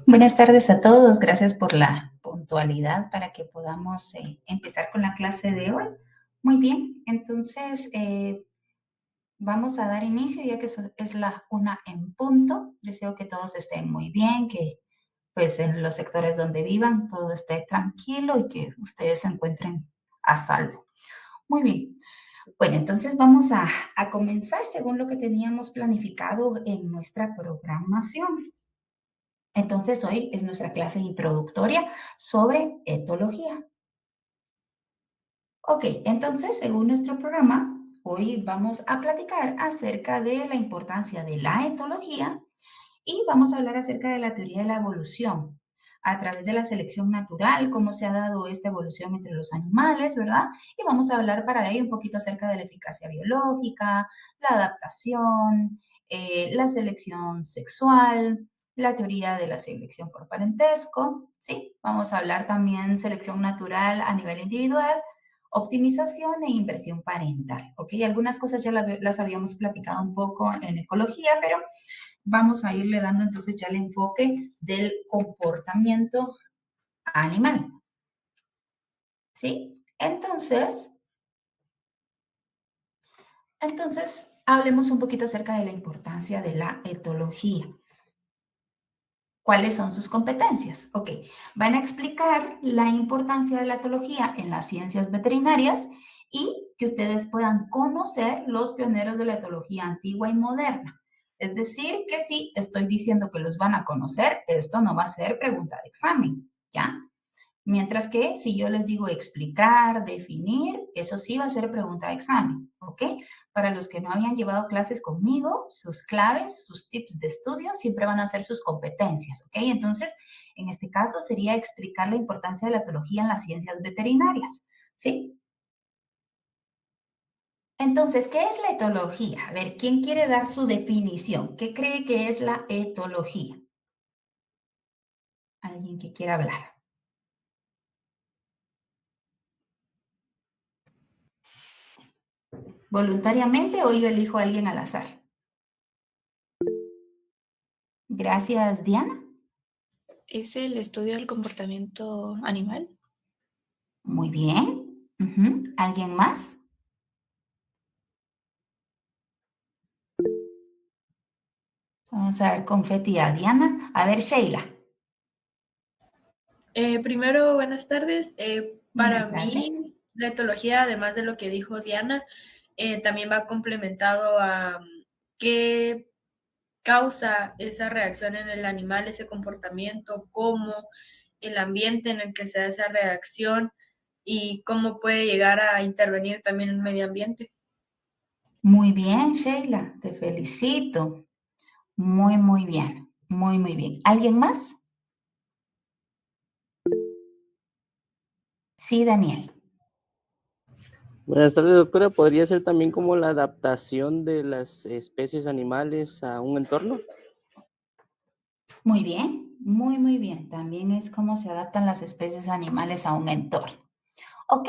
Buenas tardes a todos, gracias por la puntualidad para que podamos empezar con la clase de hoy. Muy bien, entonces vamos a dar inicio ya que es la 1 en punto. Deseo que todos estén muy bien, que pues en los sectores donde vivan todo esté tranquilo y que ustedes se encuentren a salvo. Muy bien, bueno, entonces vamos a comenzar según lo que teníamos planificado en nuestra programación. Entonces, hoy es nuestra clase introductoria sobre etología. Ok, entonces, según nuestro programa, hoy vamos a platicar acerca de la importancia de la etología y vamos a hablar acerca de la teoría de la evolución a través de la selección natural, cómo se ha dado esta evolución entre los animales, ¿verdad? Y vamos a hablar para ello un poquito acerca de la eficacia biológica, la adaptación, la selección sexual, la teoría de la selección por parentesco, ¿sí? Vamos a hablar también selección natural a nivel individual, optimización e inversión parental, ¿ok? Algunas cosas ya las habíamos platicado un poco en ecología, pero vamos a irle dando entonces ya el enfoque del comportamiento animal, ¿sí? Entonces, hablemos un poquito acerca de la importancia de la etología. ¿Cuáles son sus competencias? Ok, van a explicar la importancia de la etología en las ciencias veterinarias y que ustedes puedan conocer los pioneros de la etología antigua y moderna. Es decir, que si estoy diciendo que los van a conocer, esto no va a ser pregunta de examen, ¿ya? Mientras que si yo les digo explicar, definir, eso sí va a ser pregunta de examen, ¿ok? Para los que no habían llevado clases conmigo, sus claves, sus tips de estudio siempre van a ser sus competencias, ¿ok? Entonces, en este caso sería explicar la importancia de la etología en las ciencias veterinarias, ¿sí? Entonces, ¿qué es la etología? A ver, ¿quién quiere dar su definición? ¿Qué cree que es la etología? ¿Alguien que quiera hablar? ¿Voluntariamente o yo elijo a alguien al azar? Gracias, Diana. ¿Es el estudio del comportamiento animal? Muy bien. ¿Alguien más? Vamos a ver confeti a Diana. A ver, Sheila. Primero, buenas tardes. Buenas Para tardes. mí, la etología, además de lo que dijo Diana, también va complementado a qué causa esa reacción en el animal, ese comportamiento, cómo el ambiente en el que se da esa reacción y cómo puede llegar a intervenir también en el medio ambiente. Muy bien, Sheila. Te felicito. Muy, muy bien. Muy, muy bien. ¿Alguien más? Sí, Daniel. Buenas tardes, doctora. ¿Podría ser también como la adaptación de las especies animales a un entorno? Muy bien. Muy, muy bien. También es cómo se adaptan las especies animales a un entorno. Ok.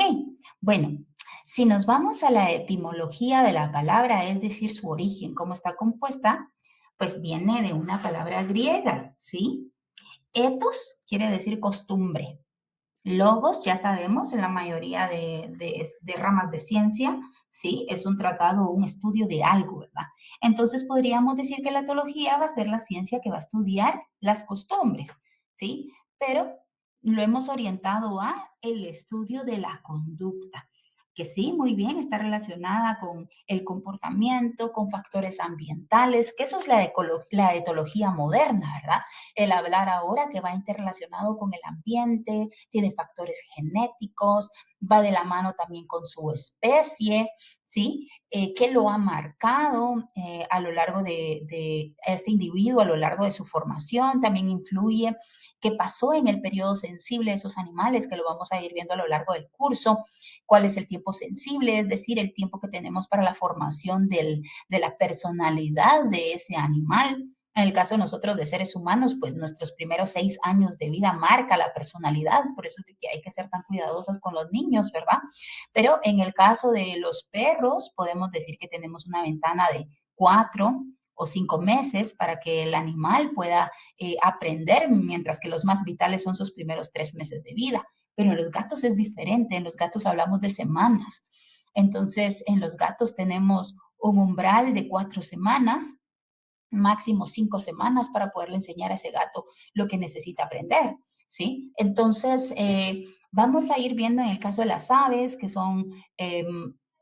Bueno, si nos vamos a la etimología de la palabra, es decir, su origen, cómo está compuesta, pues viene de una palabra griega, ¿sí? Ethos quiere decir costumbre. Logos, ya sabemos, en la mayoría de ramas de ciencia, ¿sí? Es un tratado o un estudio de algo, ¿verdad? Entonces podríamos decir que la etología va a ser la ciencia que va a estudiar las costumbres, ¿sí? Pero lo hemos orientado a el estudio de la conducta, que sí, muy bien, está relacionada con el comportamiento, con factores ambientales, que eso es la etología moderna, ¿verdad? El hablar ahora que va interrelacionado con el ambiente, tiene factores genéticos, va de la mano también con su especie, ¿sí? ¿Qué lo ha marcado a lo largo de este individuo, a lo largo de su formación? También influye qué pasó en el periodo sensible de esos animales, que lo vamos a ir viendo a lo largo del curso, cuál es el tiempo sensible, es decir, el tiempo que tenemos para la formación de la personalidad de ese animal. En el caso de nosotros de seres humanos, pues nuestros primeros 6 años de vida marca la personalidad, por eso es de que hay que ser tan cuidadosas con los niños, ¿verdad? Pero en el caso de los perros, podemos decir que tenemos una ventana de 4 o 5 meses para que el animal pueda aprender, mientras que los más vitales son sus primeros 3 meses de vida. Pero en los gatos es diferente, en los gatos hablamos de semanas. Entonces, en los gatos tenemos un umbral de 4 semanas, máximo 5 semanas para poderle enseñar a ese gato lo que necesita aprender, ¿sí? Entonces, vamos a ir viendo en el caso de las aves, que son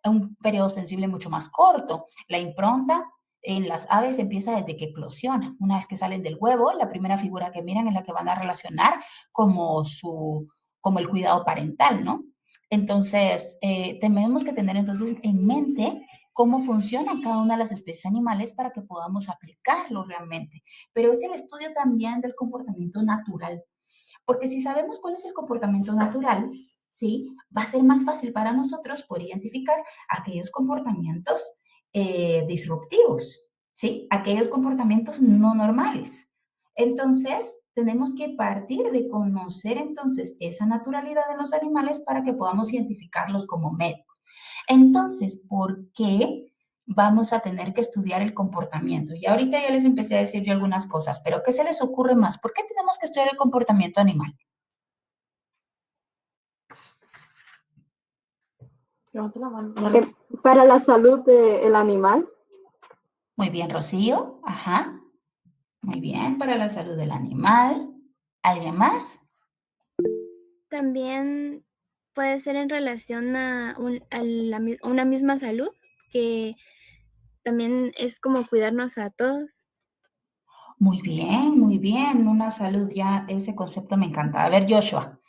un periodo sensible mucho más corto. La impronta en las aves empieza desde que eclosionan. Una vez que salen del huevo, la primera figura que miran es la que van a relacionar como el cuidado parental, ¿no? Entonces, tenemos que tener entonces en mente cómo funcionan cada una de las especies animales para que podamos aplicarlo realmente. Pero es el estudio también del comportamiento natural, porque si sabemos cuál es el comportamiento natural, ¿sí? Va a ser más fácil para nosotros poder identificar aquellos comportamientos disruptivos, ¿sí? Aquellos comportamientos no normales. Entonces, tenemos que partir de conocer entonces esa naturalidad de los animales para que podamos identificarlos como médicos. Entonces, ¿por qué vamos a tener que estudiar el comportamiento? Y ahorita ya les empecé a decir yo algunas cosas, pero ¿qué se les ocurre más? ¿Por qué tenemos que estudiar el comportamiento animal? Para la salud del animal. Muy bien, Rocío. Ajá. Muy bien, para la salud del animal. ¿Alguien más? También puede ser en relación a una misma salud, que también es como cuidarnos a todos. Muy bien, muy bien. Una salud, ya ese concepto me encanta. A ver, Joshua.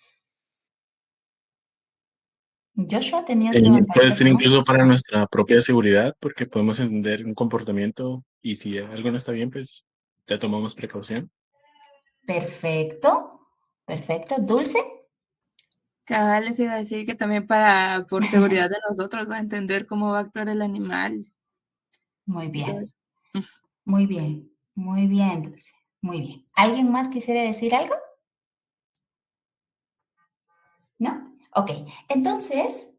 Joshua, tenías Puede levantadita ser tu mano. incluso para nuestra propia seguridad, porque podemos entender un comportamiento y si algo no está bien, pues ya tomamos precaución. Perfecto. Perfecto. Dulce. Les iba a decir que también por seguridad de nosotros, va a entender cómo va a actuar el animal Muy y todo bien. eso. Muy bien. Muy bien, Dulce. Muy bien. ¿Alguien más quisiera decir algo? ¿No? Ok. Entonces,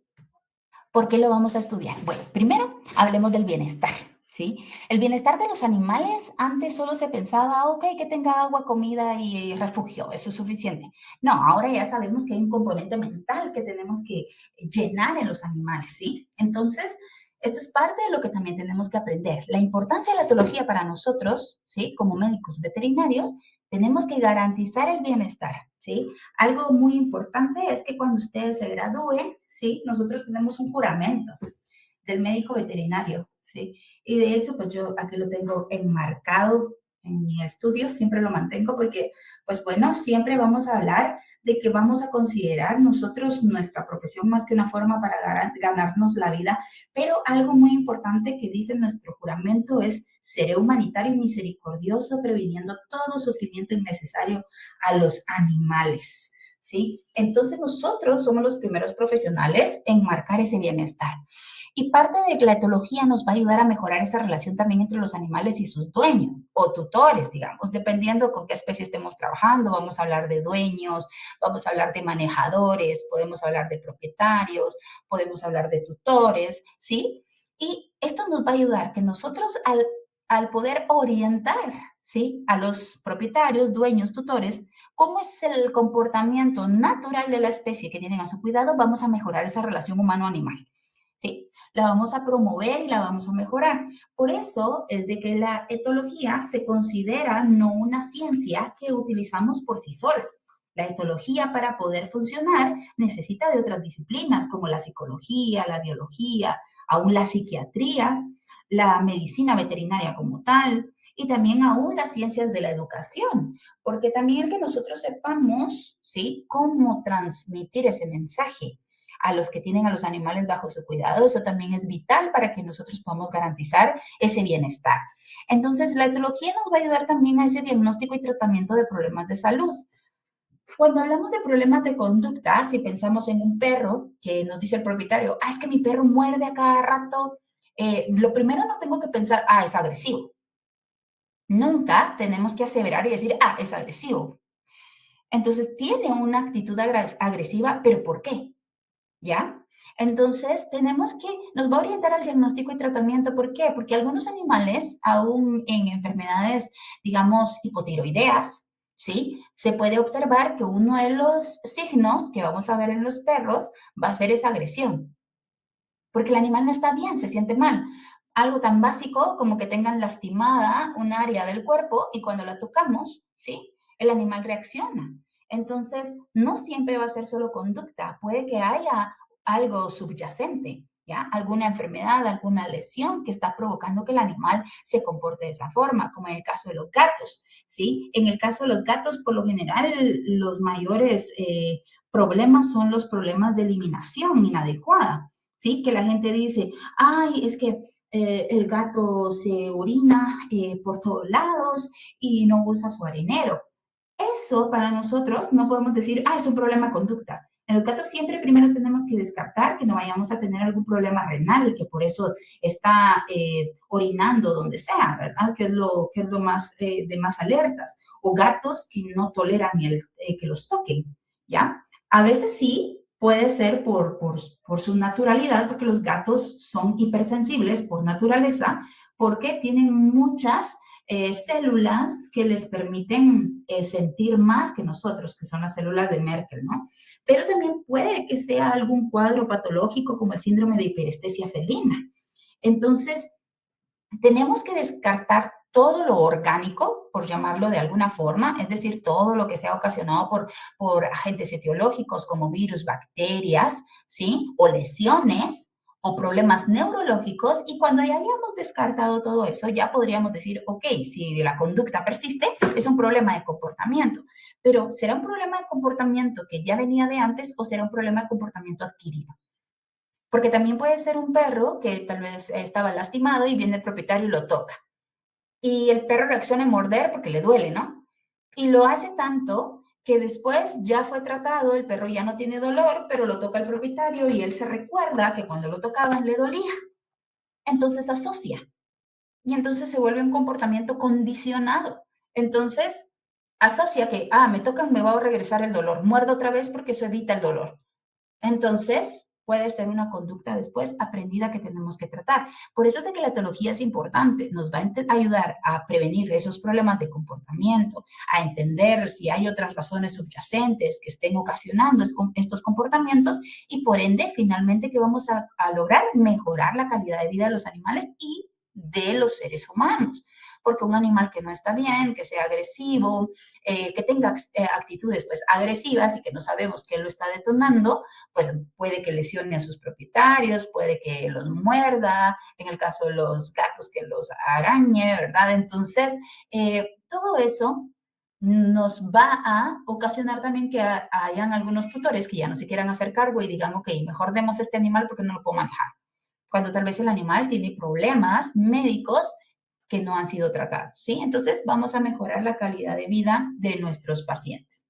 ¿por qué lo vamos a estudiar? Bueno, primero hablemos del bienestar, ¿sí? El bienestar de los animales, antes solo se pensaba, ok, que tenga agua, comida y refugio, eso es suficiente. No, ahora ya sabemos que hay un componente mental que tenemos que llenar en los animales, ¿sí? Entonces, esto es parte de lo que también tenemos que aprender. La importancia de la etología para nosotros, ¿sí? Como médicos veterinarios, tenemos que garantizar el bienestar, ¿sí? Algo muy importante es que cuando ustedes se gradúen, ¿sí? Nosotros tenemos un juramento del médico veterinario, ¿sí? Y de hecho, pues yo aquí lo tengo enmarcado en mi estudio, siempre lo mantengo porque, pues bueno, siempre vamos a hablar de que vamos a considerar nosotros nuestra profesión más que una forma para ganarnos la vida, pero algo muy importante que dice nuestro juramento es: seré humanitario y misericordioso, previniendo todo sufrimiento innecesario a los animales, ¿sí? Entonces nosotros somos los primeros profesionales en marcar ese bienestar. Y parte de la etología nos va a ayudar a mejorar esa relación también entre los animales y sus dueños o tutores, digamos, dependiendo con qué especie estemos trabajando. Vamos a hablar de dueños, vamos a hablar de manejadores, podemos hablar de propietarios, podemos hablar de tutores, ¿sí? Y esto nos va a ayudar que nosotros al poder orientar, ¿sí? A los propietarios, dueños, tutores, cómo es el comportamiento natural de la especie que tienen a su cuidado, vamos a mejorar esa relación humano-animal, ¿sí? La vamos a promover y la vamos a mejorar. Por eso es de que la etología se considera no una ciencia que utilizamos por sí sola. La etología, para poder funcionar, necesita de otras disciplinas como la psicología, la biología, aún la psiquiatría, la medicina veterinaria como tal, y también aún las ciencias de la educación, porque también el que nosotros sepamos, ¿sí?, cómo transmitir ese mensaje a los que tienen a los animales bajo su cuidado, eso también es vital para que nosotros podamos garantizar ese bienestar. Entonces, la etología nos va a ayudar también a ese diagnóstico y tratamiento de problemas de salud. Cuando hablamos de problemas de conducta, si pensamos en un perro, que nos dice el propietario, es que mi perro muerde a cada rato, lo primero no tengo que pensar, es agresivo. Nunca tenemos que aseverar y decir, es agresivo. Entonces, tiene una actitud agresiva, pero ¿por qué? ¿Ya? Entonces, nos va a orientar al diagnóstico y tratamiento. ¿Por qué? Porque algunos animales, aún en enfermedades, digamos, hipotiroideas, ¿sí? Se puede observar que uno de los signos que vamos a ver en los perros va a ser esa agresión, porque el animal no está bien, se siente mal. Algo tan básico como que tengan lastimada un área del cuerpo y cuando la tocamos, ¿sí? El animal reacciona. Entonces, no siempre va a ser solo conducta, puede que haya algo subyacente, ¿ya? Alguna enfermedad, alguna lesión que está provocando que el animal se comporte de esa forma, como en el caso de los gatos, ¿sí? En el caso de los gatos, por lo general, los mayores problemas son los problemas de eliminación inadecuada, ¿sí? Que la gente dice, ay, es que el gato se orina por todos lados y no usa su arenero. Eso para nosotros no podemos decir, ah, es un problema de conducta. En los gatos siempre primero tenemos que descartar que no vayamos a tener algún problema renal y que por eso está orinando donde sea, ¿verdad? Que es lo más de más alertas. O gatos que no toleran que los toquen, ¿ya? A veces sí puede ser por su naturalidad, porque los gatos son hipersensibles por naturaleza, porque tienen muchas células que les permiten sentir más que nosotros, que son las células de Merkel, ¿no? Pero también puede que sea algún cuadro patológico como el síndrome de hiperestesia felina. Entonces, tenemos que descartar todo lo orgánico, por llamarlo de alguna forma, es decir, todo lo que sea ocasionado por agentes etiológicos como virus, bacterias, ¿sí? O lesiones o problemas neurológicos, y cuando ya habíamos descartado todo eso, ya podríamos decir, ok, si la conducta persiste, es un problema de comportamiento, pero ¿será un problema de comportamiento que ya venía de antes o será un problema de comportamiento adquirido? Porque también puede ser un perro que tal vez estaba lastimado y viene el propietario y lo toca. Y el perro reacciona a morder porque le duele, ¿no? Y lo hace tanto que después ya fue tratado, el perro ya no tiene dolor, pero lo toca el propietario y él se recuerda que cuando lo tocaban le dolía. Entonces asocia. Y entonces se vuelve un comportamiento condicionado. Entonces asocia que, me tocan, me va a regresar el dolor. Muerdo otra vez porque eso evita el dolor. Entonces, puede ser una conducta después aprendida que tenemos que tratar. Por eso es de que la etología es importante, nos va a ayudar a prevenir esos problemas de comportamiento, a entender si hay otras razones subyacentes que estén ocasionando estos comportamientos y por ende, finalmente, que vamos a lograr mejorar la calidad de vida de los animales y de los seres humanos. Porque un animal que no está bien, que sea agresivo, que tenga actitudes pues agresivas y que no sabemos qué lo está detonando, pues puede que lesione a sus propietarios, puede que los muerda, en el caso de los gatos que los arañe, ¿verdad? Entonces, todo eso nos va a ocasionar también que hayan algunos tutores que ya no se quieran hacer cargo y digan, ok, mejor demos este animal porque no lo puedo manejar. Cuando tal vez el animal tiene problemas médicos que no han sido tratados, ¿sí? Entonces, vamos a mejorar la calidad de vida de nuestros pacientes.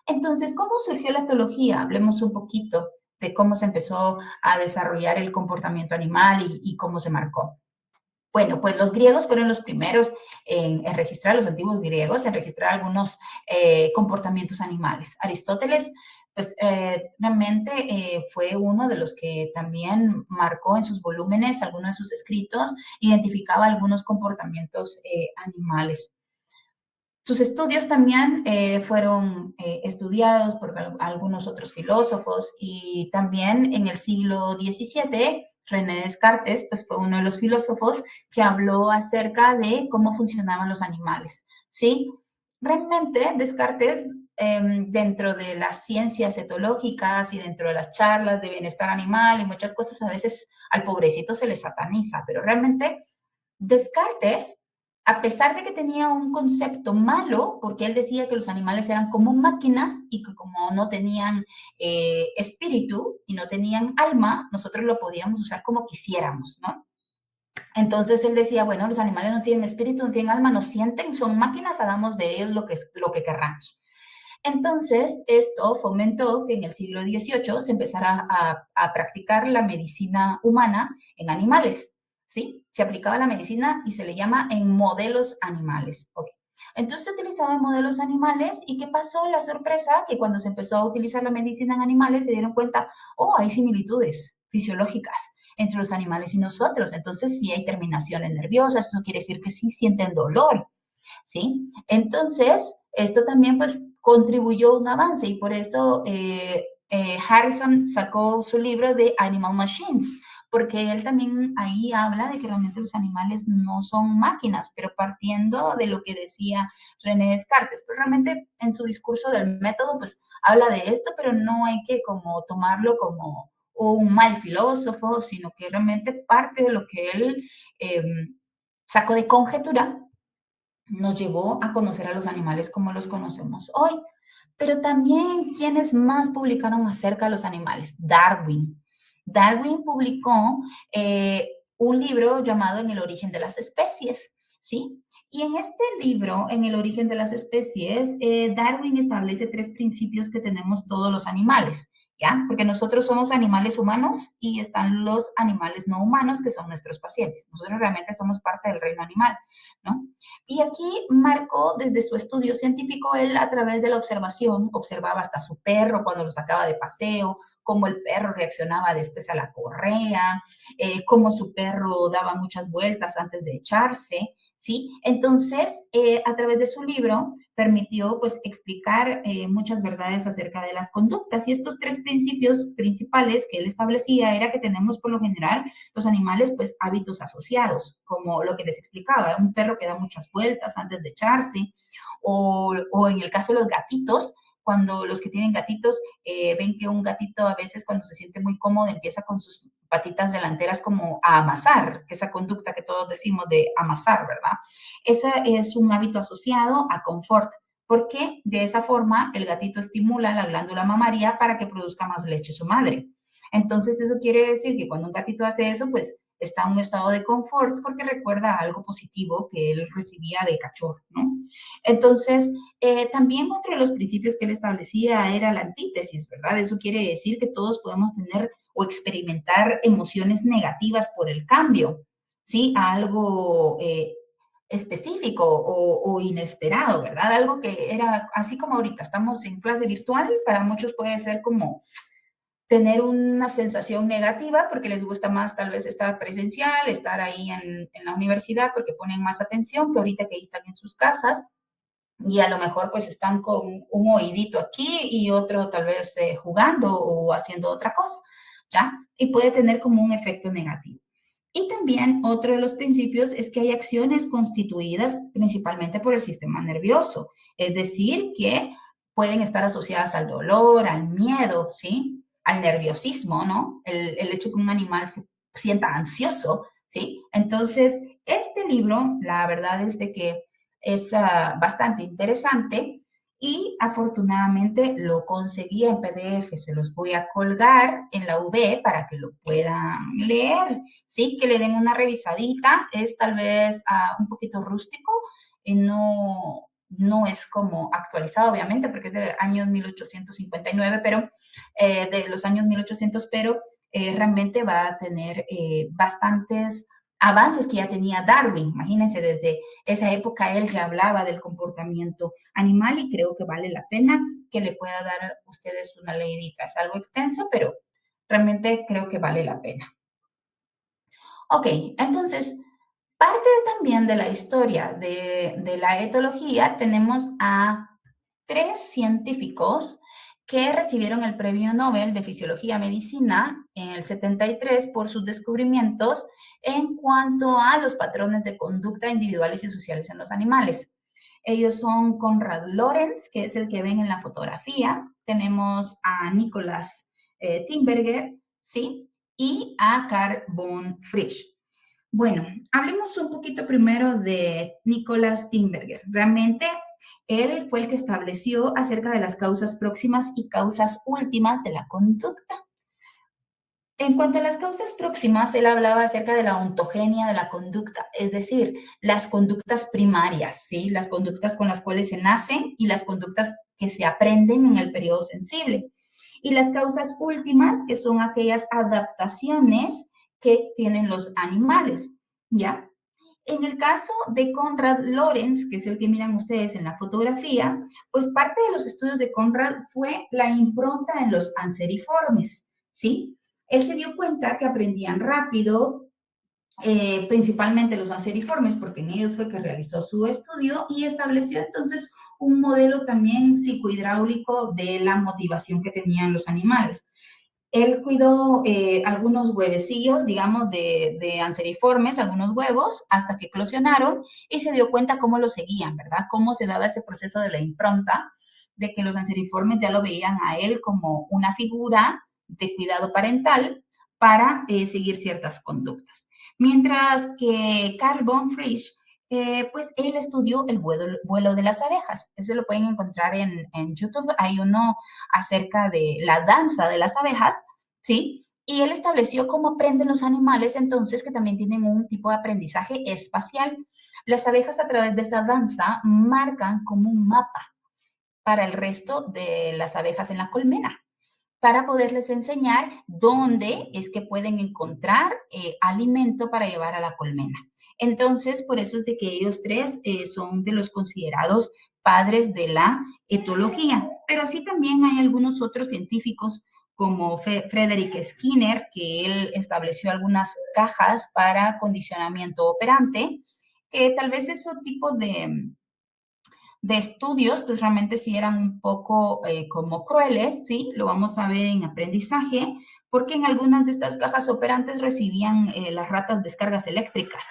Entonces, ¿cómo surgió la etología? Hablemos un poquito de cómo se empezó a desarrollar el comportamiento animal y cómo se marcó. Bueno, pues los griegos fueron los primeros en registrar, los antiguos griegos, en registrar algunos comportamientos animales. Aristóteles, pues realmente fue uno de los que también marcó en sus volúmenes, algunos de sus escritos, identificaba algunos comportamientos animales. Sus estudios también fueron estudiados por algunos otros filósofos y también en el siglo XVII, René Descartes pues, fue uno de los filósofos que habló acerca de cómo funcionaban los animales, ¿sí? Realmente Descartes, dentro de las ciencias etológicas y dentro de las charlas de bienestar animal y muchas cosas, a veces al pobrecito se le sataniza, pero realmente Descartes, a pesar de que tenía un concepto malo, porque él decía que los animales eran como máquinas y que como no tenían espíritu y no tenían alma, nosotros lo podíamos usar como quisiéramos, ¿no? Entonces él decía, bueno, los animales no tienen espíritu, no tienen alma, no sienten, son máquinas, hagamos de ellos lo que querramos. Entonces, esto fomentó que en el siglo XVIII se empezara a practicar la medicina humana en animales, ¿sí? Se aplicaba la medicina y se le llama en modelos animales. Okay. Entonces utilizaban modelos animales y ¿qué pasó? La sorpresa que cuando se empezó a utilizar la medicina en animales se dieron cuenta, oh, hay similitudes fisiológicas entre los animales y nosotros. Entonces sí hay terminaciones nerviosas, eso quiere decir que sí sienten dolor, ¿sí? Entonces, esto también pues contribuyó a un avance y por eso Harrison sacó su libro de Animal Machines, porque él también ahí habla de que realmente los animales no son máquinas, pero partiendo de lo que decía René Descartes, pues realmente en su discurso del método pues habla de esto, pero no hay que como tomarlo como un mal filósofo, sino que realmente parte de lo que él eh, sacó de conjetura nos llevó a conocer a los animales como los conocemos hoy. Pero también, ¿quiénes más publicaron acerca de los animales? Darwin. Darwin publicó un libro llamado En el origen de las especies, ¿sí? Y en este libro, En el origen de las especies, Darwin establece 3 principios que tenemos todos los animales, ¿ya? Porque nosotros somos animales humanos y están los animales no humanos, que son nuestros pacientes. Nosotros realmente somos parte del reino animal, ¿no? Y aquí marcó desde su estudio científico, él a través de la observación, observaba hasta su perro cuando lo sacaba de paseo, cómo el perro reaccionaba después a la correa, cómo su perro daba muchas vueltas antes de echarse, ¿sí? Entonces, a través de su libro, permitió pues explicar muchas verdades acerca de las conductas y estos 3 principios principales que él establecía era que tenemos por lo general los animales pues hábitos asociados, como lo que les explicaba, un perro que da muchas vueltas antes de echarse, o en el caso de los gatitos, cuando los que tienen gatitos ven que un gatito a veces cuando se siente muy cómodo empieza con sus patitas delanteras como a amasar, que esa conducta que todos decimos de amasar, ¿verdad? Ese es un hábito asociado a confort, porque de esa forma el gatito estimula la glándula mamaria para que produzca más leche su madre. Entonces eso quiere decir que cuando un gatito hace eso, pues está en un estado de confort porque recuerda algo positivo que él recibía de cachorro, ¿no? Entonces, también otro de los principios que él establecía era la antítesis, ¿verdad? Eso quiere decir que todos podemos tener o experimentar emociones negativas por el cambio, ¿sí? A algo específico o inesperado, ¿verdad? Algo que era, así como ahorita estamos en clase virtual, para muchos puede ser como tener una sensación negativa porque les gusta más tal vez estar presencial, estar ahí en la universidad porque ponen más atención que ahorita que están en sus casas y a lo mejor pues están con un oídito aquí y otro tal vez jugando o haciendo otra cosa, ¿ya? Y puede tener como un efecto negativo. Y también otro de los principios es que hay acciones constituidas principalmente por el sistema nervioso, es decir, que pueden estar asociadas al dolor, al miedo, ¿sí? Al nerviosismo, ¿no? El hecho que un animal se sienta ansioso, ¿sí? Entonces, este libro, la verdad es de que es bastante interesante y afortunadamente lo conseguí en PDF. Se los voy a colgar en la UV para que lo puedan leer, ¿sí? Que le den una revisadita. Es tal vez un poquito rústico y no es como actualizado, obviamente, porque es de años 1859, pero de los años 1800, pero realmente va a tener bastantes avances que ya tenía Darwin. Imagínense, desde esa época él ya hablaba del comportamiento animal y creo que vale la pena que le pueda dar a ustedes una leidita. Es algo extenso, pero realmente creo que vale la pena. Ok, entonces, parte también de la historia de la etología, tenemos a 3 científicos que recibieron el Premio Nobel de Fisiología Medicina en el 73 por sus descubrimientos en cuanto a los patrones de conducta individuales y sociales en los animales. Ellos son Konrad Lorenz, que es el que ven en la fotografía. Tenemos a Nicholas Timberger, ¿sí? Y a Carl von Frisch. Bueno, hablemos un poquito primero de Nicholas Timberger. Realmente, él fue el que estableció acerca de las causas próximas y causas últimas de la conducta. En cuanto a las causas próximas, él hablaba acerca de la ontogenia de la conducta, es decir, las conductas primarias, ¿sí? Las conductas con las cuales se nacen y las conductas que se aprenden en el periodo sensible. Y las causas últimas, que son aquellas adaptaciones que tienen los animales, ¿ya? En el caso de Konrad Lorenz, que es el que miran ustedes en la fotografía, pues parte de los estudios de Konrad fue la impronta en los anseriformes, ¿sí? Él se dio cuenta que aprendían rápido, principalmente los anseriformes, porque en ellos fue que realizó su estudio y estableció entonces un modelo también psicohidráulico de la motivación que tenían los animales. Él cuidó algunos huevecillos, digamos, de anseriformes, algunos huevos, hasta que eclosionaron y se dio cuenta cómo lo seguían, ¿verdad? Cómo se daba ese proceso de la impronta, de que los anseriformes ya lo veían a él como una figura de cuidado parental para seguir ciertas conductas. Mientras que Carl von Frisch, pues él estudió el vuelo de las abejas. Eso lo pueden encontrar en YouTube. Hay uno acerca de la danza de las abejas, ¿sí? Y él estableció cómo aprenden los animales, entonces, que también tienen un tipo de aprendizaje espacial. Las abejas a través de esa danza marcan como un mapa para el resto de las abejas en la colmena, para poderles enseñar dónde es que pueden encontrar alimento para llevar a la colmena. Entonces, por eso es de que ellos tres son de los considerados padres de la etología. Pero sí también hay algunos otros científicos como Frederick Skinner, que él estableció algunas cajas para condicionamiento operante, que tal vez ese tipo de estudios, pues realmente sí eran un poco como crueles, ¿sí? Lo vamos a ver en aprendizaje, porque en algunas de estas cajas operantes recibían las ratas descargas eléctricas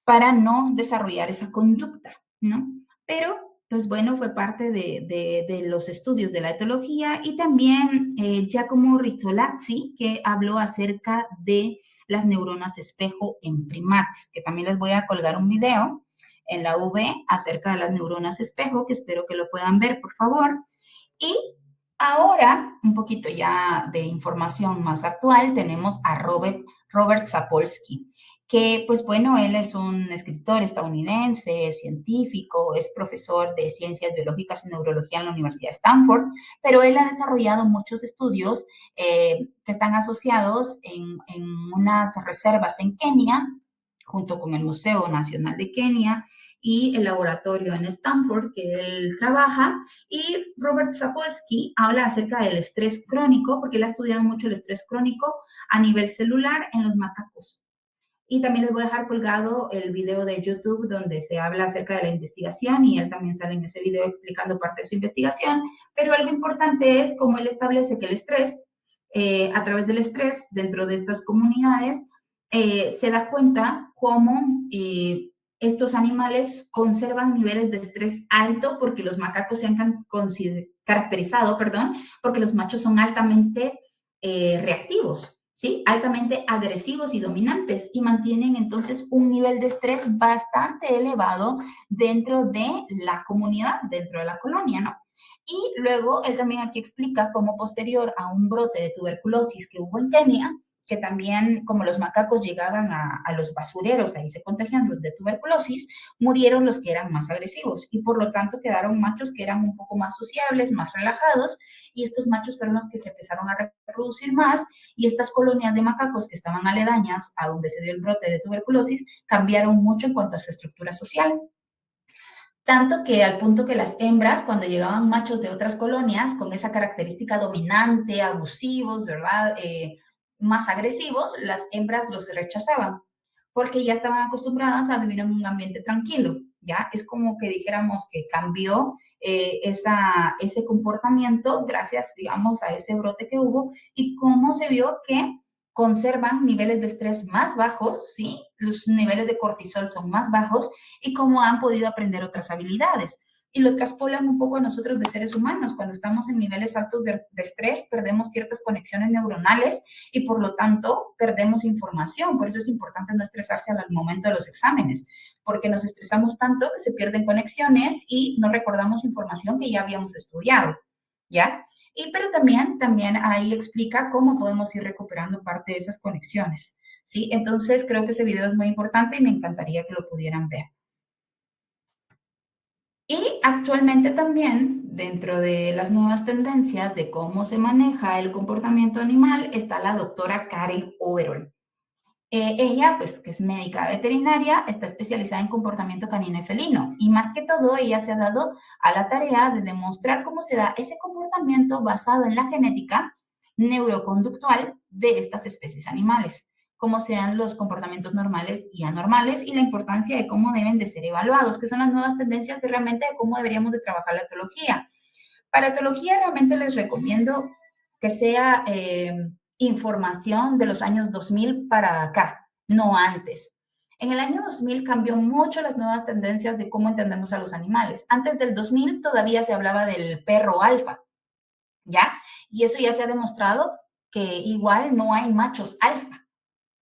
para no desarrollar esa conducta, ¿no? Pero, pues bueno, fue parte de los estudios de la etología y también Giacomo Rizzolazzi, que habló acerca de las neuronas espejo en primates, que también les voy a colgar un video en la V acerca de las neuronas espejo, que espero que lo puedan ver, por favor. Y ahora, un poquito ya de información más actual, tenemos a Robert Sapolsky, que pues bueno, él es un escritor estadounidense, científico, es profesor de ciencias biológicas y neurología en la Universidad de Stanford, pero él ha desarrollado muchos estudios que están asociados en unas reservas en Kenia, junto con el Museo Nacional de Kenia y el laboratorio en Stanford que él trabaja. Y Robert Sapolsky habla acerca del estrés crónico, porque él ha estudiado mucho el estrés crónico a nivel celular en los macacos. Y también les voy a dejar colgado el video de YouTube donde se habla acerca de la investigación y él también sale en ese video explicando parte de su investigación. Pero algo importante es cómo él establece que el estrés, a través del estrés dentro de estas comunidades, se da cuenta cómo estos animales conservan niveles de estrés alto porque los macacos se han caracterizado, perdón, porque los machos son altamente reactivos, ¿sí? Altamente agresivos y dominantes y mantienen entonces un nivel de estrés bastante elevado dentro de la comunidad, dentro de la colonia, ¿no? Y luego él también aquí explica cómo posterior a un brote de tuberculosis que hubo en Kenia, que también como los macacos llegaban a los basureros, ahí se contagian los de tuberculosis, murieron los que eran más agresivos y por lo tanto quedaron machos que eran un poco más sociables, más relajados y estos machos fueron los que se empezaron a reproducir más y estas colonias de macacos que estaban aledañas a donde se dio el brote de tuberculosis cambiaron mucho en cuanto a su estructura social. Tanto que al punto que las hembras, cuando llegaban machos de otras colonias con esa característica dominante, abusivos, ¿verdad? Más agresivos, las hembras los rechazaban porque ya estaban acostumbradas a vivir en un ambiente tranquilo, ¿ya? Es como que dijéramos que cambió ese comportamiento gracias, digamos, a ese brote que hubo y cómo se vio que conservan niveles de estrés más bajos, ¿sí? Los niveles de cortisol son más bajos y cómo han podido aprender otras habilidades. Y lo traspolan un poco a nosotros de seres humanos. Cuando estamos en niveles altos de estrés, perdemos ciertas conexiones neuronales y por lo tanto perdemos información. Por eso es importante no estresarse al momento de los exámenes, porque nos estresamos tanto que se pierden conexiones y no recordamos información que ya habíamos estudiado, ¿ya? Pero también ahí explica cómo podemos ir recuperando parte de esas conexiones, ¿sí? Entonces creo que ese video es muy importante y me encantaría que lo pudieran ver. Y actualmente también, dentro de las nuevas tendencias de cómo se maneja el comportamiento animal, está la doctora Karen Overall. Ella, pues, que es médica veterinaria, está especializada en comportamiento canino y felino. Y más que todo, ella se ha dado a la tarea de demostrar cómo se da ese comportamiento basado en la genética neuroconductual de estas especies animales, cómo se dan los comportamientos normales y anormales y la importancia de cómo deben de ser evaluados, que son las nuevas tendencias de realmente de cómo deberíamos de trabajar la etología. Para etología realmente les recomiendo que sea información de los años 2000 para acá, no antes. En el año 2000 cambió mucho las nuevas tendencias de cómo entendemos a los animales. Antes del 2000 todavía se hablaba del perro alfa, ¿ya? Y eso ya se ha demostrado que igual no hay machos alfa.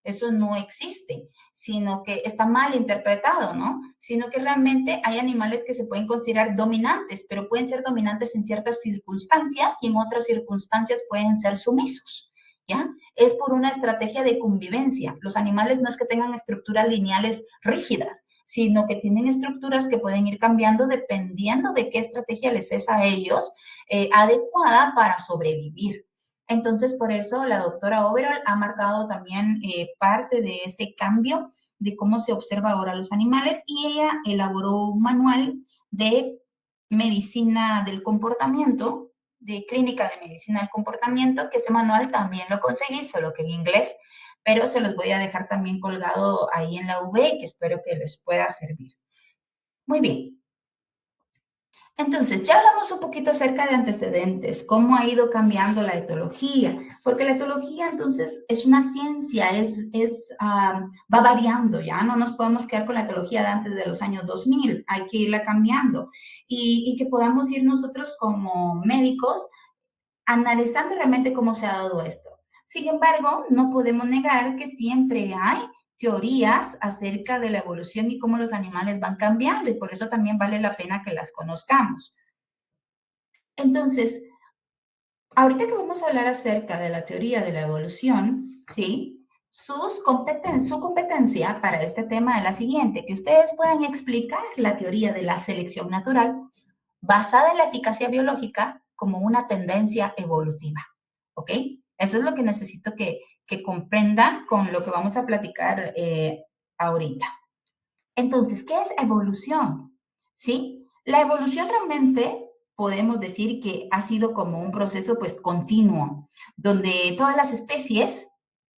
Eso no existe, sino que está mal interpretado, ¿no? Sino que realmente hay animales que se pueden considerar dominantes, pero pueden ser dominantes en ciertas circunstancias y en otras circunstancias pueden ser sumisos, ¿ya? Es por una estrategia de convivencia. Los animales no es que tengan estructuras lineales rígidas, sino que tienen estructuras que pueden ir cambiando dependiendo de qué estrategia les es a ellos adecuada para sobrevivir. Entonces, por eso la doctora Overall ha marcado también parte de ese cambio de cómo se observa ahora los animales y ella elaboró un manual de medicina del comportamiento, de clínica de medicina del comportamiento, que ese manual también lo conseguí, solo que en inglés, pero se los voy a dejar también colgado ahí en la UV, que espero que les pueda servir. Muy bien. Entonces, ya hablamos un poquito acerca de antecedentes, cómo ha ido cambiando la etología, porque la etología entonces es una ciencia, va variando, ya no nos podemos quedar con la etología de antes de los años 2000, hay que irla cambiando y que podamos ir nosotros como médicos analizando realmente cómo se ha dado esto. Sin embargo, no podemos negar que siempre hay teorías acerca de la evolución y cómo los animales van cambiando y por eso también vale la pena que las conozcamos. Entonces, ahorita que vamos a hablar acerca de la teoría de la evolución, ¿sí? Su competencia para este tema es la siguiente, que ustedes puedan explicar la teoría de la selección natural basada en la eficacia biológica como una tendencia evolutiva, ¿ok? Eso es lo que necesito que comprendan con lo que vamos a platicar ahorita. Entonces, ¿qué es evolución? ¿Sí? La evolución realmente podemos decir que ha sido como un proceso pues continuo, donde todas las especies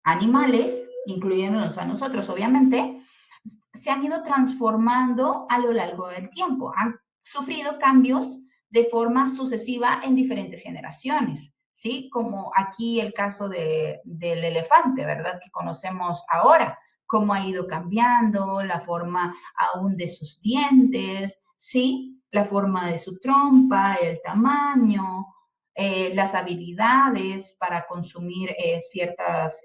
animales, incluyéndonos a nosotros obviamente, se han ido transformando a lo largo del tiempo, han sufrido cambios de forma sucesiva en diferentes generaciones, ¿sí? Como aquí el caso del elefante, ¿verdad? Que conocemos ahora, cómo ha ido cambiando, la forma aún de sus dientes, ¿sí? La forma de su trompa, el tamaño, las habilidades para consumir ciertas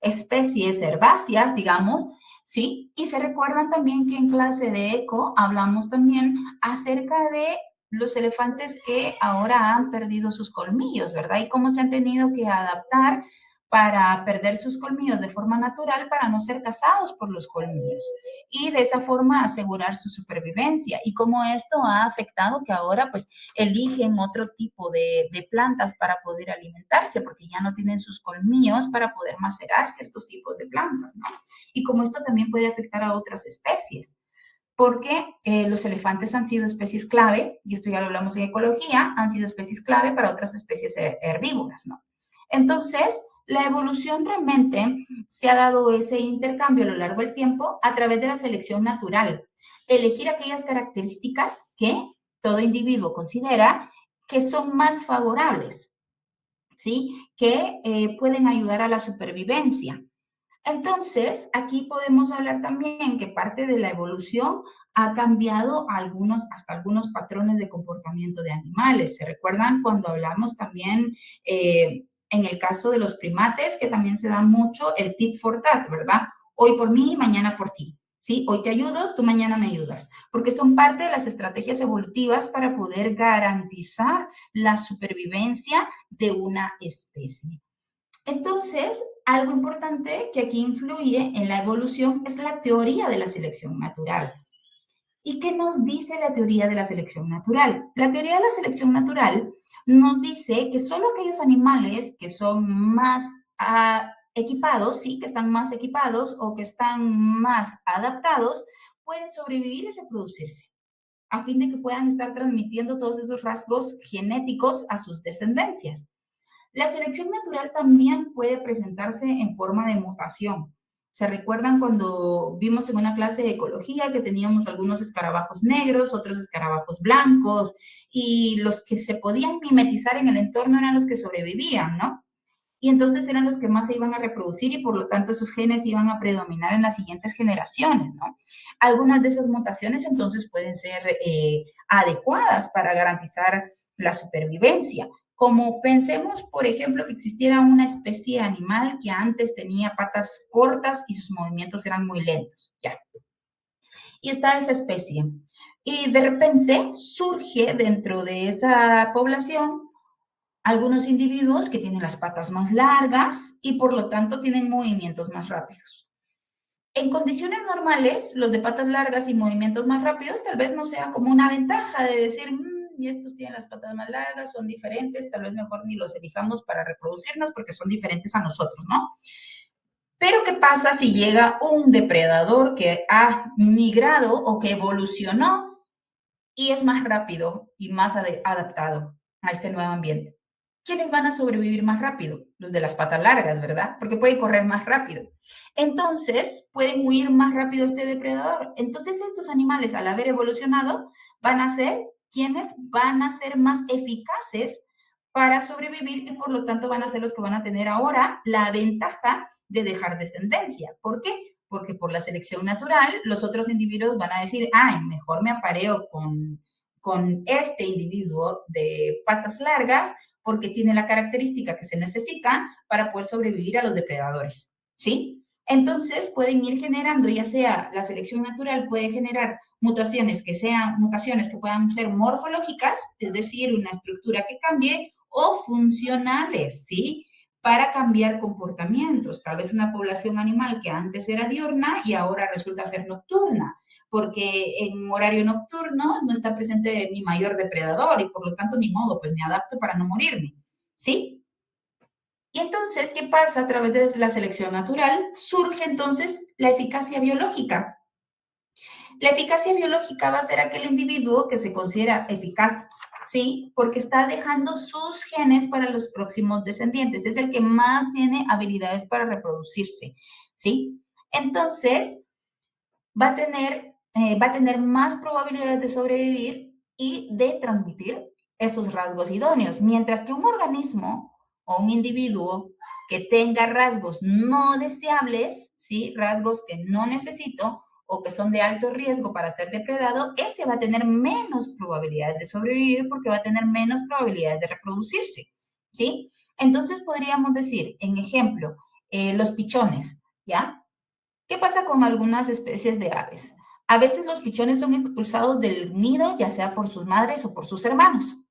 especies herbáceas, digamos, ¿sí? Y se recuerdan también que en clase de eco hablamos también acerca de los elefantes que ahora han perdido sus colmillos, ¿verdad? Y cómo se han tenido que adaptar para perder sus colmillos de forma natural para no ser cazados por los colmillos y de esa forma asegurar su supervivencia y cómo esto ha afectado que ahora pues eligen otro tipo de plantas para poder alimentarse porque ya no tienen sus colmillos para poder macerar ciertos tipos de plantas, ¿no? Y cómo esto también puede afectar a otras especies porque los elefantes han sido especies clave, y esto ya lo hablamos en ecología, han sido especies clave para otras especies herbívoras, ¿no? Entonces, la evolución realmente se ha dado ese intercambio a lo largo del tiempo a través de la selección natural. Elegir aquellas características que todo individuo considera que son más favorables, ¿sí? Que pueden ayudar a la supervivencia. Entonces, aquí podemos hablar también que parte de la evolución ha cambiado hasta algunos patrones de comportamiento de animales. ¿Se recuerdan cuando hablamos también en el caso de los primates, que también se da mucho el tit for tat, ¿verdad? Hoy por mí, mañana por ti. ¿Sí? Hoy te ayudo, tú mañana me ayudas, porque son parte de las estrategias evolutivas para poder garantizar la supervivencia de una especie. Entonces, algo importante que aquí influye en la evolución es la teoría de la selección natural. ¿Y qué nos dice la teoría de la selección natural? La teoría de la selección natural nos dice que solo aquellos animales que son más equipados, sí, que están más equipados o que están más adaptados, pueden sobrevivir y reproducirse, a fin de que puedan estar transmitiendo todos esos rasgos genéticos a sus descendencias. La selección natural también puede presentarse en forma de mutación. ¿Se recuerdan cuando vimos en una clase de ecología que teníamos algunos escarabajos negros, otros escarabajos blancos, y los que se podían mimetizar en el entorno eran los que sobrevivían, ¿no? Y entonces eran los que más se iban a reproducir y por lo tanto esos genes iban a predominar en las siguientes generaciones, ¿no? Algunas de esas mutaciones entonces pueden ser adecuadas para garantizar la supervivencia. Como pensemos, por ejemplo, que existiera una especie animal que antes tenía patas cortas y sus movimientos eran muy lentos, ya. Y está esa especie. Y de repente surge dentro de esa población algunos individuos que tienen las patas más largas y por lo tanto tienen movimientos más rápidos. En condiciones normales, los de patas largas y movimientos más rápidos tal vez no sea como una ventaja de decir, y estos tienen las patas más largas, son diferentes, tal vez mejor ni los elijamos para reproducirnos porque son diferentes a nosotros, ¿no? Pero ¿qué pasa si llega un depredador que ha migrado o que evolucionó y es más rápido y más adaptado a este nuevo ambiente? ¿Quiénes van a sobrevivir más rápido? Los de las patas largas, ¿verdad? Porque pueden correr más rápido. Entonces, pueden huir más rápido este depredador. Entonces, estos animales, al haber evolucionado, van a ser quienes van a ser más eficaces para sobrevivir y por lo tanto van a ser los que van a tener ahora la ventaja de dejar descendencia. ¿Por qué? Porque por la selección natural, los otros individuos van a decir, ay, mejor me apareo con este individuo de patas largas porque tiene la característica que se necesita para poder sobrevivir a los depredadores, ¿sí? Entonces pueden ir generando, ya sea la selección natural puede generar mutaciones que puedan ser morfológicas, es decir, una estructura que cambie, o funcionales, ¿sí? Para cambiar comportamientos. Tal vez una población animal que antes era diurna y ahora resulta ser nocturna, porque en horario nocturno no está presente mi mayor depredador y por lo tanto ni modo, pues me adapto para no morirme, ¿sí? Y entonces, ¿qué pasa a través de la selección natural? Surge entonces la eficacia biológica. La eficacia biológica va a ser aquel individuo que se considera eficaz, ¿sí? Porque está dejando sus genes para los próximos descendientes. Es el que más tiene habilidades para reproducirse, ¿sí? Entonces, va a tener más probabilidades de sobrevivir y de transmitir estos rasgos idóneos, mientras que un organismo o un individuo que tenga rasgos no deseables, ¿sí? Rasgos que no necesito o que son de alto riesgo para ser depredado, ese va a tener menos probabilidades de sobrevivir porque va a tener menos probabilidades de reproducirse, ¿sí? Entonces podríamos decir, en ejemplo, los pichones, ¿ya? ¿Qué pasa con algunas especies de aves? A veces los pichones son expulsados del nido, ya sea por sus madres o por sus hermanos,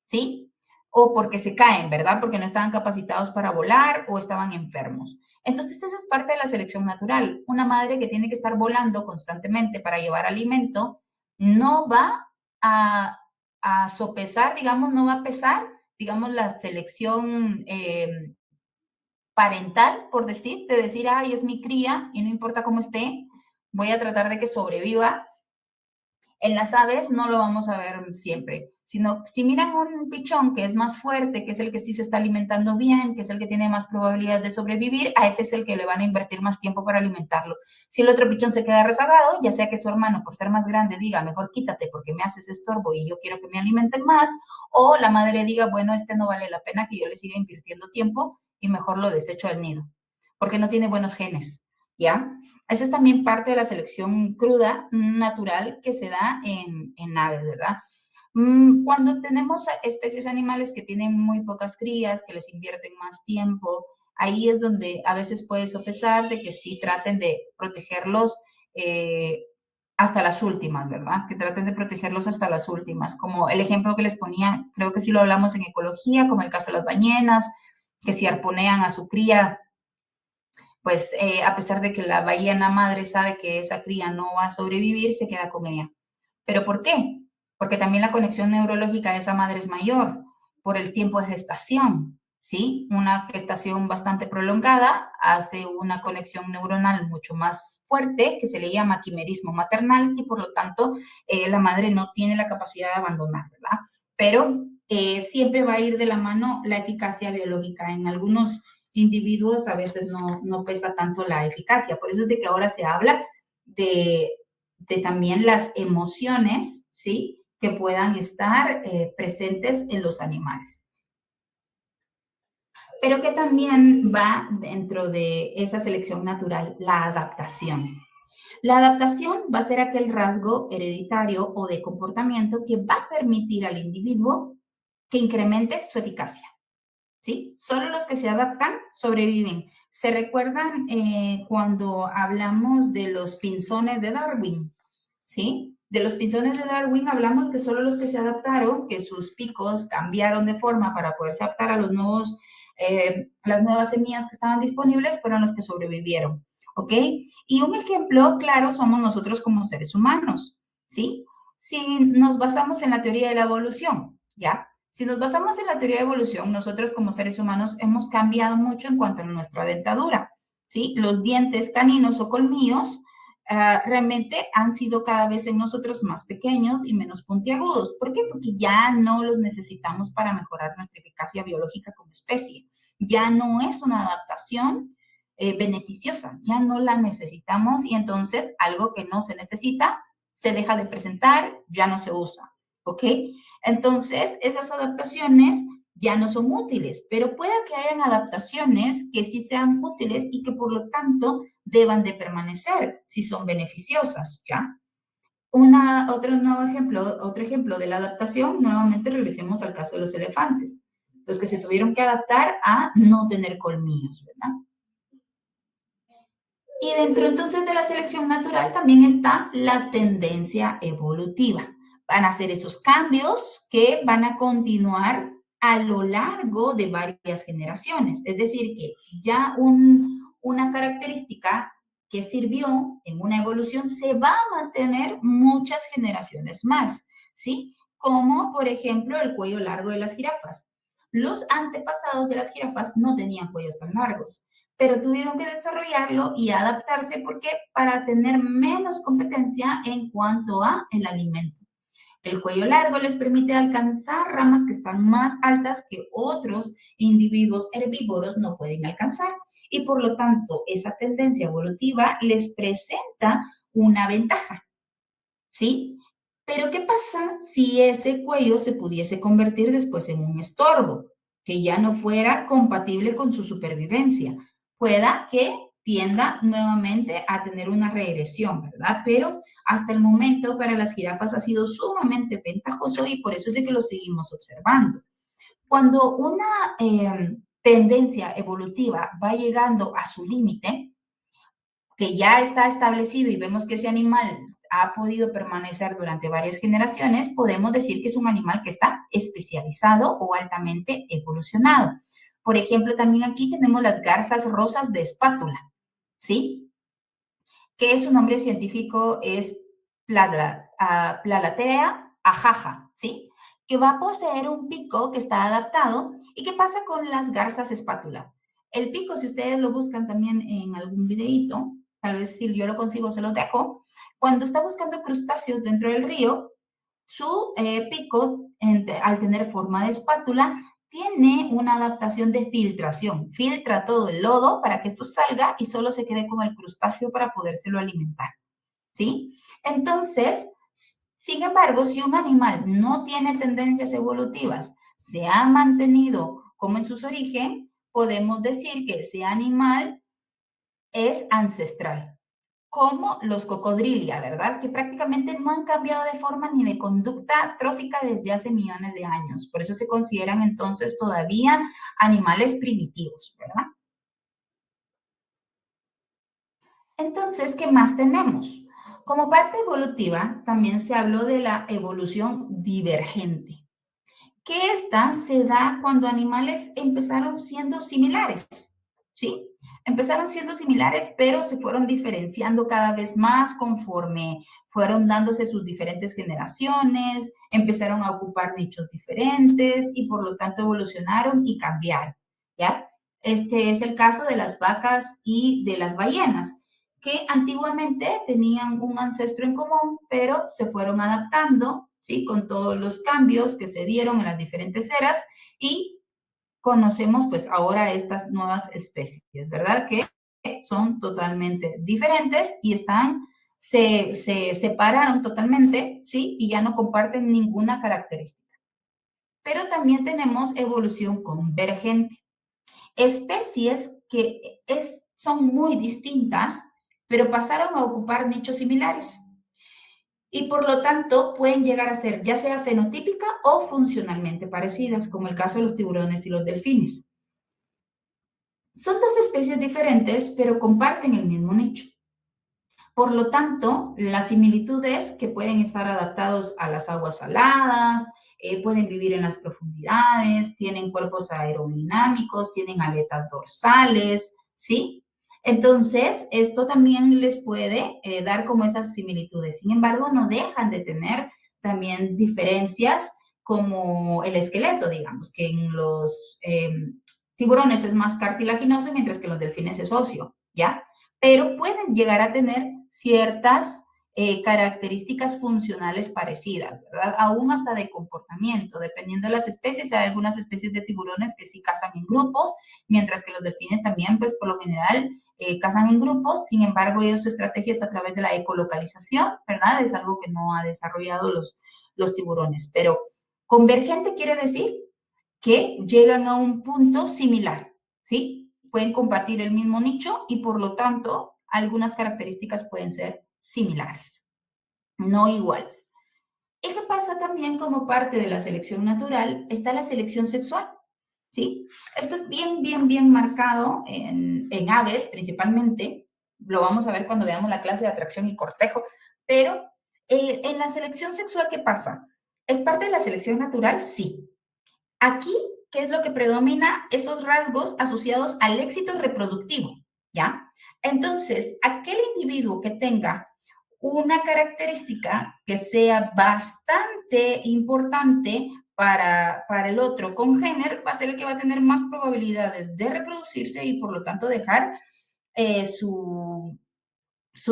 ¿sí? O porque se caen, ¿verdad? Porque no estaban capacitados para volar o estaban enfermos. Entonces, esa es parte de la selección natural. Una madre que tiene que estar volando constantemente para llevar alimento no va a sopesar, digamos, no va a pesar, digamos, la selección parental, por decir, de decir, ay, es mi cría y no importa cómo esté, voy a tratar de que sobreviva. En las aves no lo vamos a ver siempre, sino si miran un pichón que es más fuerte, que es el que sí se está alimentando bien, que es el que tiene más probabilidad de sobrevivir, a ese es el que le van a invertir más tiempo para alimentarlo. Si el otro pichón se queda rezagado, ya sea que su hermano, por ser más grande, diga, mejor quítate porque me haces estorbo y yo quiero que me alimenten más, o la madre diga, bueno, este no vale la pena que yo le siga invirtiendo tiempo y mejor lo desecho al nido, porque no tiene buenos genes, ¿ya? Esa es también parte de la selección cruda, natural, que se da en aves, ¿verdad? Cuando tenemos especies animales que tienen muy pocas crías, que les invierten más tiempo, ahí es donde a veces puede sopesar de que sí traten de protegerlos hasta las últimas, ¿verdad? Que traten de protegerlos hasta las últimas. Como el ejemplo que les ponía, creo que sí lo hablamos en ecología, como el caso de las ballenas, que si arponean a su cría, pues a pesar de que la ballena madre sabe que esa cría no va a sobrevivir, se queda con ella. ¿Pero por qué? Porque también la conexión neurológica de esa madre es mayor por el tiempo de gestación, ¿sí? Una gestación bastante prolongada hace una conexión neuronal mucho más fuerte, que se le llama quimerismo maternal, y por lo tanto la madre no tiene la capacidad de abandonar, ¿verdad? Pero siempre va a ir de la mano la eficacia biológica. En algunos individuos a veces no pesa tanto la eficacia. Por eso es de que ahora se habla de también las emociones, ¿sí? Que puedan estar presentes en los animales. Pero que también va dentro de esa selección natural, la adaptación. La adaptación va a ser aquel rasgo hereditario o de comportamiento que va a permitir al individuo que incremente su eficacia. ¿Sí? Solo los que se adaptan sobreviven. ¿Se recuerdan cuando hablamos de los pinzones de Darwin? ¿Sí? De los pinzones de Darwin hablamos que solo los que se adaptaron, que sus picos cambiaron de forma para poderse adaptar a los nuevos, las nuevas semillas que estaban disponibles, fueron los que sobrevivieron. ¿Ok? Y un ejemplo claro somos nosotros como seres humanos. ¿Sí? Si nos basamos en la teoría de la evolución, ¿ya? Si nos basamos en la teoría de evolución, nosotros como seres humanos hemos cambiado mucho en cuanto a nuestra dentadura. ¿Sí? Los dientes caninos o colmillos realmente han sido cada vez en nosotros más pequeños y menos puntiagudos. ¿Por qué? Porque ya no los necesitamos para mejorar nuestra eficacia biológica como especie. Ya no es una adaptación beneficiosa, ya no la necesitamos y entonces algo que no se necesita se deja de presentar, ya no se usa. ¿Ok? Entonces, esas adaptaciones ya no son útiles, pero puede que hayan adaptaciones que sí sean útiles y que por lo tanto deban de permanecer si son beneficiosas, ¿ya? Otro ejemplo de la adaptación, nuevamente regresemos al caso de los elefantes, los que se tuvieron que adaptar a no tener colmillos, ¿verdad? Y dentro entonces de la selección natural también está la tendencia evolutiva. Van a ser esos cambios que van a continuar a lo largo de varias generaciones. Es decir, que ya una característica que sirvió en una evolución se va a mantener muchas generaciones más, ¿sí? Como, por ejemplo, el cuello largo de las jirafas. Los antepasados de las jirafas no tenían cuellos tan largos, pero tuvieron que desarrollarlo y adaptarse porque para tener menos competencia en cuanto a el alimento. El cuello largo les permite alcanzar ramas que están más altas que otros individuos herbívoros no pueden alcanzar y por lo tanto esa tendencia evolutiva les presenta una ventaja, ¿sí? Pero ¿qué pasa si ese cuello se pudiese convertir después en un estorbo, que ya no fuera compatible con su supervivencia? Pueda que tienda nuevamente a tener una regresión, ¿verdad? Pero hasta el momento para las jirafas ha sido sumamente ventajoso y por eso es de que lo seguimos observando. Cuando una tendencia evolutiva va llegando a su límite, que ya está establecido y vemos que ese animal ha podido permanecer durante varias generaciones, podemos decir que es un animal que está especializado o altamente evolucionado. Por ejemplo, también aquí tenemos las garzas rosas de espátula, ¿sí? Que su nombre científico es Plalatea ajaja, ¿sí? Que va a poseer un pico que está adaptado. ¿Y qué pasa con las garzas espátula? El pico, si ustedes lo buscan también en algún videíto, tal vez si yo lo consigo se los dejo, cuando está buscando crustáceos dentro del río, su pico, al tener forma de espátula, tiene una adaptación de filtración. Filtra todo el lodo para que eso salga y solo se quede con el crustáceo para podérselo alimentar. ¿Sí? Entonces, sin embargo, si un animal no tiene tendencias evolutivas, se ha mantenido como en sus orígenes, podemos decir que ese animal es ancestral, como los cocodrilia, ¿verdad? Que prácticamente no han cambiado de forma ni de conducta trófica desde hace millones de años. Por eso se consideran entonces todavía animales primitivos, ¿verdad? Entonces, ¿qué más tenemos? Como parte evolutiva, también se habló de la evolución divergente, que esta se da cuando animales empezaron siendo similares, ¿sí? Empezaron siendo similares, pero se fueron diferenciando cada vez más conforme fueron dándose sus diferentes generaciones, empezaron a ocupar nichos diferentes y por lo tanto evolucionaron y cambiaron. ¿ya? Este es el caso de las vacas y de las ballenas, que antiguamente tenían un ancestro en común, pero se fueron adaptando, ¿sí? Con todos los cambios que se dieron en las diferentes eras y conocemos pues ahora estas nuevas especies, ¿verdad? Que son totalmente diferentes y se separaron totalmente, ¿sí? Y ya no comparten ninguna característica. Pero también tenemos evolución convergente. Especies que son muy distintas, pero pasaron a ocupar nichos similares. Y por lo tanto pueden llegar a ser ya sea fenotípica o funcionalmente parecidas, como el caso de los tiburones y los delfines. Son dos especies diferentes, pero comparten el mismo nicho. Por lo tanto, la similitud es que pueden estar adaptados a las aguas saladas, pueden vivir en las profundidades, tienen cuerpos aerodinámicos, tienen aletas dorsales, ¿sí? Entonces, esto también les puede dar como esas similitudes. Sin embargo, no dejan de tener también diferencias como el esqueleto, digamos, que en los tiburones es más cartilaginoso, mientras que los delfines es óseo, ¿ya? Pero pueden llegar a tener ciertas características funcionales parecidas, ¿verdad? Aún hasta de comportamiento, dependiendo de las especies. Hay algunas especies de tiburones que sí cazan en grupos, mientras que los delfines también, pues por lo general, cazan en grupos. Sin embargo, ellos su estrategia es a través de la ecolocalización, ¿verdad? Es algo que no ha desarrollado los tiburones. Pero convergente quiere decir que llegan a un punto similar, ¿sí? Pueden compartir el mismo nicho y por lo tanto algunas características pueden ser similares, no iguales. ¿Y qué pasa también como parte de la selección natural? Está la selección sexual, ¿sí? Esto es bien marcado en aves principalmente. Lo vamos a ver cuando veamos la clase de atracción y cortejo. Pero en la selección sexual, ¿qué pasa? ¿Es parte de la selección natural? Sí. Aquí, ¿qué es lo que predomina? Esos rasgos asociados al éxito reproductivo, ¿ya? Entonces, aquel individuo que tenga una característica que sea bastante importante para el otro congénere, va a ser el que va a tener más probabilidades de reproducirse y por lo tanto dejar su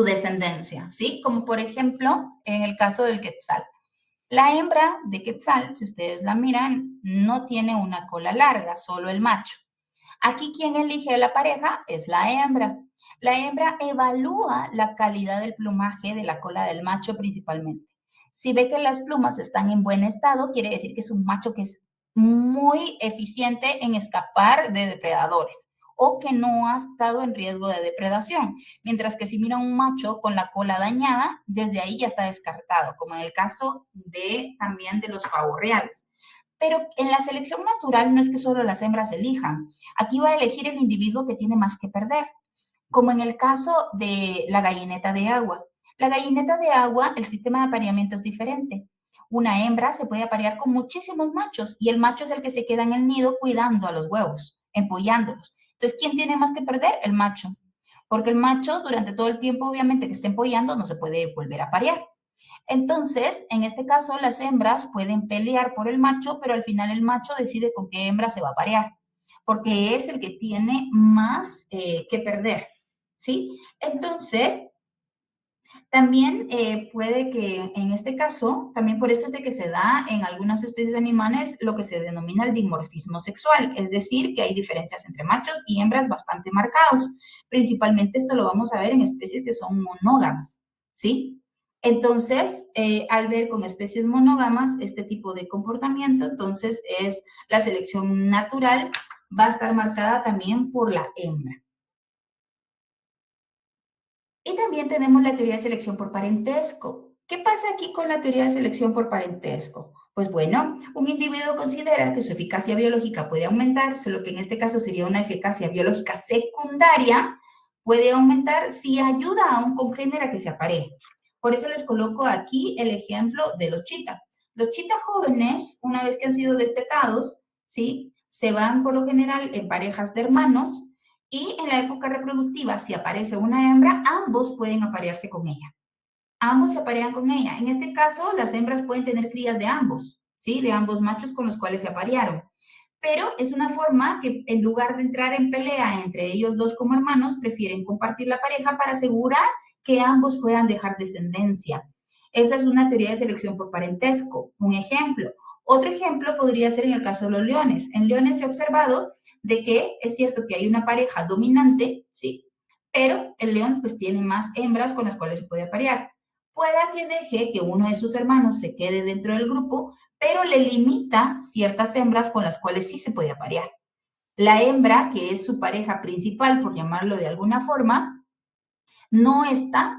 descendencia, ¿sí? Como por ejemplo en el caso del quetzal. La hembra de quetzal, si ustedes la miran, no tiene una cola larga, solo el macho. Aquí quien elige a la pareja es la hembra. La hembra evalúa la calidad del plumaje de la cola del macho principalmente. Si ve que las plumas están en buen estado, quiere decir que es un macho que es muy eficiente en escapar de depredadores o que no ha estado en riesgo de depredación. Mientras que si mira un macho con la cola dañada, desde ahí ya está descartado, como en el caso también de los pavos reales. Pero en la selección natural no es que solo las hembras elijan. Aquí va a elegir el individuo que tiene más que perder, como en el caso de la gallineta de agua. La gallineta de agua, el sistema de apareamiento es diferente. Una hembra se puede aparear con muchísimos machos y el macho es el que se queda en el nido cuidando a los huevos, empollándolos. Entonces, ¿quién tiene más que perder? El macho. Porque el macho, durante todo el tiempo, obviamente, que esté empollando, no se puede volver a aparear. Entonces, en este caso, las hembras pueden pelear por el macho, pero al final el macho decide con qué hembra se va a parear, porque es el que tiene más que perder, ¿sí? Entonces, también puede que en este caso, también por eso es de que se da en algunas especies de animales lo que se denomina el dimorfismo sexual, es decir, que hay diferencias entre machos y hembras bastante marcados. Principalmente esto lo vamos a ver en especies que son monógamas, ¿sí? Entonces, al ver con especies monógamas este tipo de comportamiento, entonces es la selección natural va a estar marcada también por la hembra. Y también tenemos la teoría de selección por parentesco. ¿Qué pasa aquí con la teoría de selección por parentesco? Pues bueno, un individuo considera que su eficacia biológica puede aumentar, solo que en este caso sería una eficacia biológica secundaria, puede aumentar si ayuda a un congénere a que se apareje. Por eso les coloco aquí el ejemplo de los chitas. Los chitas jóvenes, una vez que han sido destetados, ¿sí? Se van por lo general en parejas de hermanos, y en la época reproductiva, si aparece una hembra, ambos pueden aparearse con ella. Ambos se aparean con ella. En este caso, las hembras pueden tener crías de ambos, ¿sí? De ambos machos con los cuales se aparearon. pero es una forma que en lugar de entrar en pelea entre ellos dos como hermanos, prefieren compartir la pareja para asegurar que ambos puedan dejar descendencia. Esa es una teoría de selección por parentesco, un ejemplo. Otro ejemplo podría ser en el caso de los leones. En leones se ha observado de que es cierto que hay una pareja dominante, ¿sí? Pero el león pues tiene más hembras con las cuales se puede aparear. Pueda que deje que uno de sus hermanos se quede dentro del grupo, pero le limita ciertas hembras con las cuales sí se puede aparear. La hembra, que es su pareja principal, por llamarlo de alguna forma, no está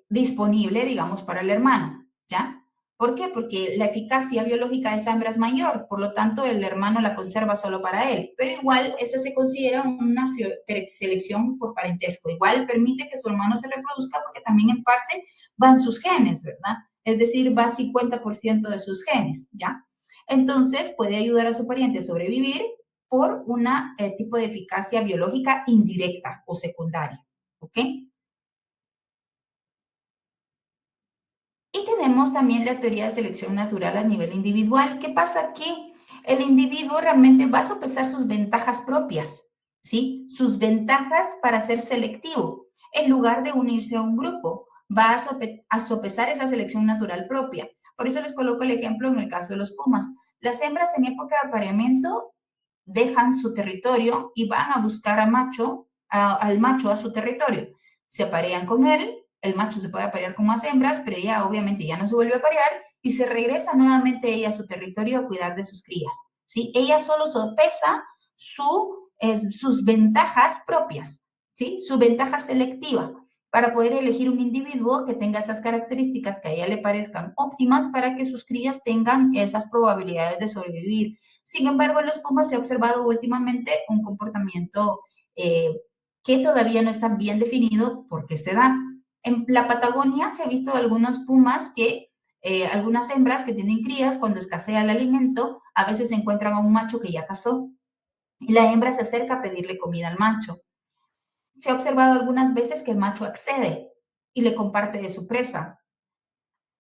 disponible, digamos, para el hermano, ¿ya? ¿Por qué? Porque la eficacia biológica de esa hembra es mayor, por lo tanto el hermano la conserva solo para él, pero igual esa se considera una selección por parentesco, igual permite que su hermano se reproduzca porque también en parte van sus genes, ¿verdad? Es decir, va 50% de sus genes, ¿ya? Entonces puede ayudar a su pariente a sobrevivir por un tipo de eficacia biológica indirecta o secundaria, ¿ok? Y tenemos también la teoría de selección natural a nivel individual. ¿Qué pasa aquí? El individuo realmente va a sopesar sus ventajas propias, ¿sí? Sus ventajas para ser selectivo. En lugar de unirse a un grupo, va a sopesar esa selección natural propia. Por eso les coloco el ejemplo en el caso de los pumas. Las hembras en época de apareamiento dejan su territorio y van a buscar al macho a su territorio. Se aparean con él, el macho se puede aparear con más hembras, pero ella obviamente ya no se vuelve a aparear y se regresa nuevamente ella a su territorio a cuidar de sus crías, ¿sí? Ella solo sopesa sus ventajas propias, ¿sí? Su ventaja selectiva para poder elegir un individuo que tenga esas características que a ella le parezcan óptimas para que sus crías tengan esas probabilidades de sobrevivir. Sin embargo, en los pumas se ha observado últimamente un comportamiento que todavía no está bien definido por qué se da. En la Patagonia se ha visto algunos pumas que, algunas hembras que tienen crías, cuando escasea el alimento, a veces encuentran a un macho que ya cazó y la hembra se acerca a pedirle comida al macho. Se ha observado algunas veces que el macho accede y le comparte de su presa.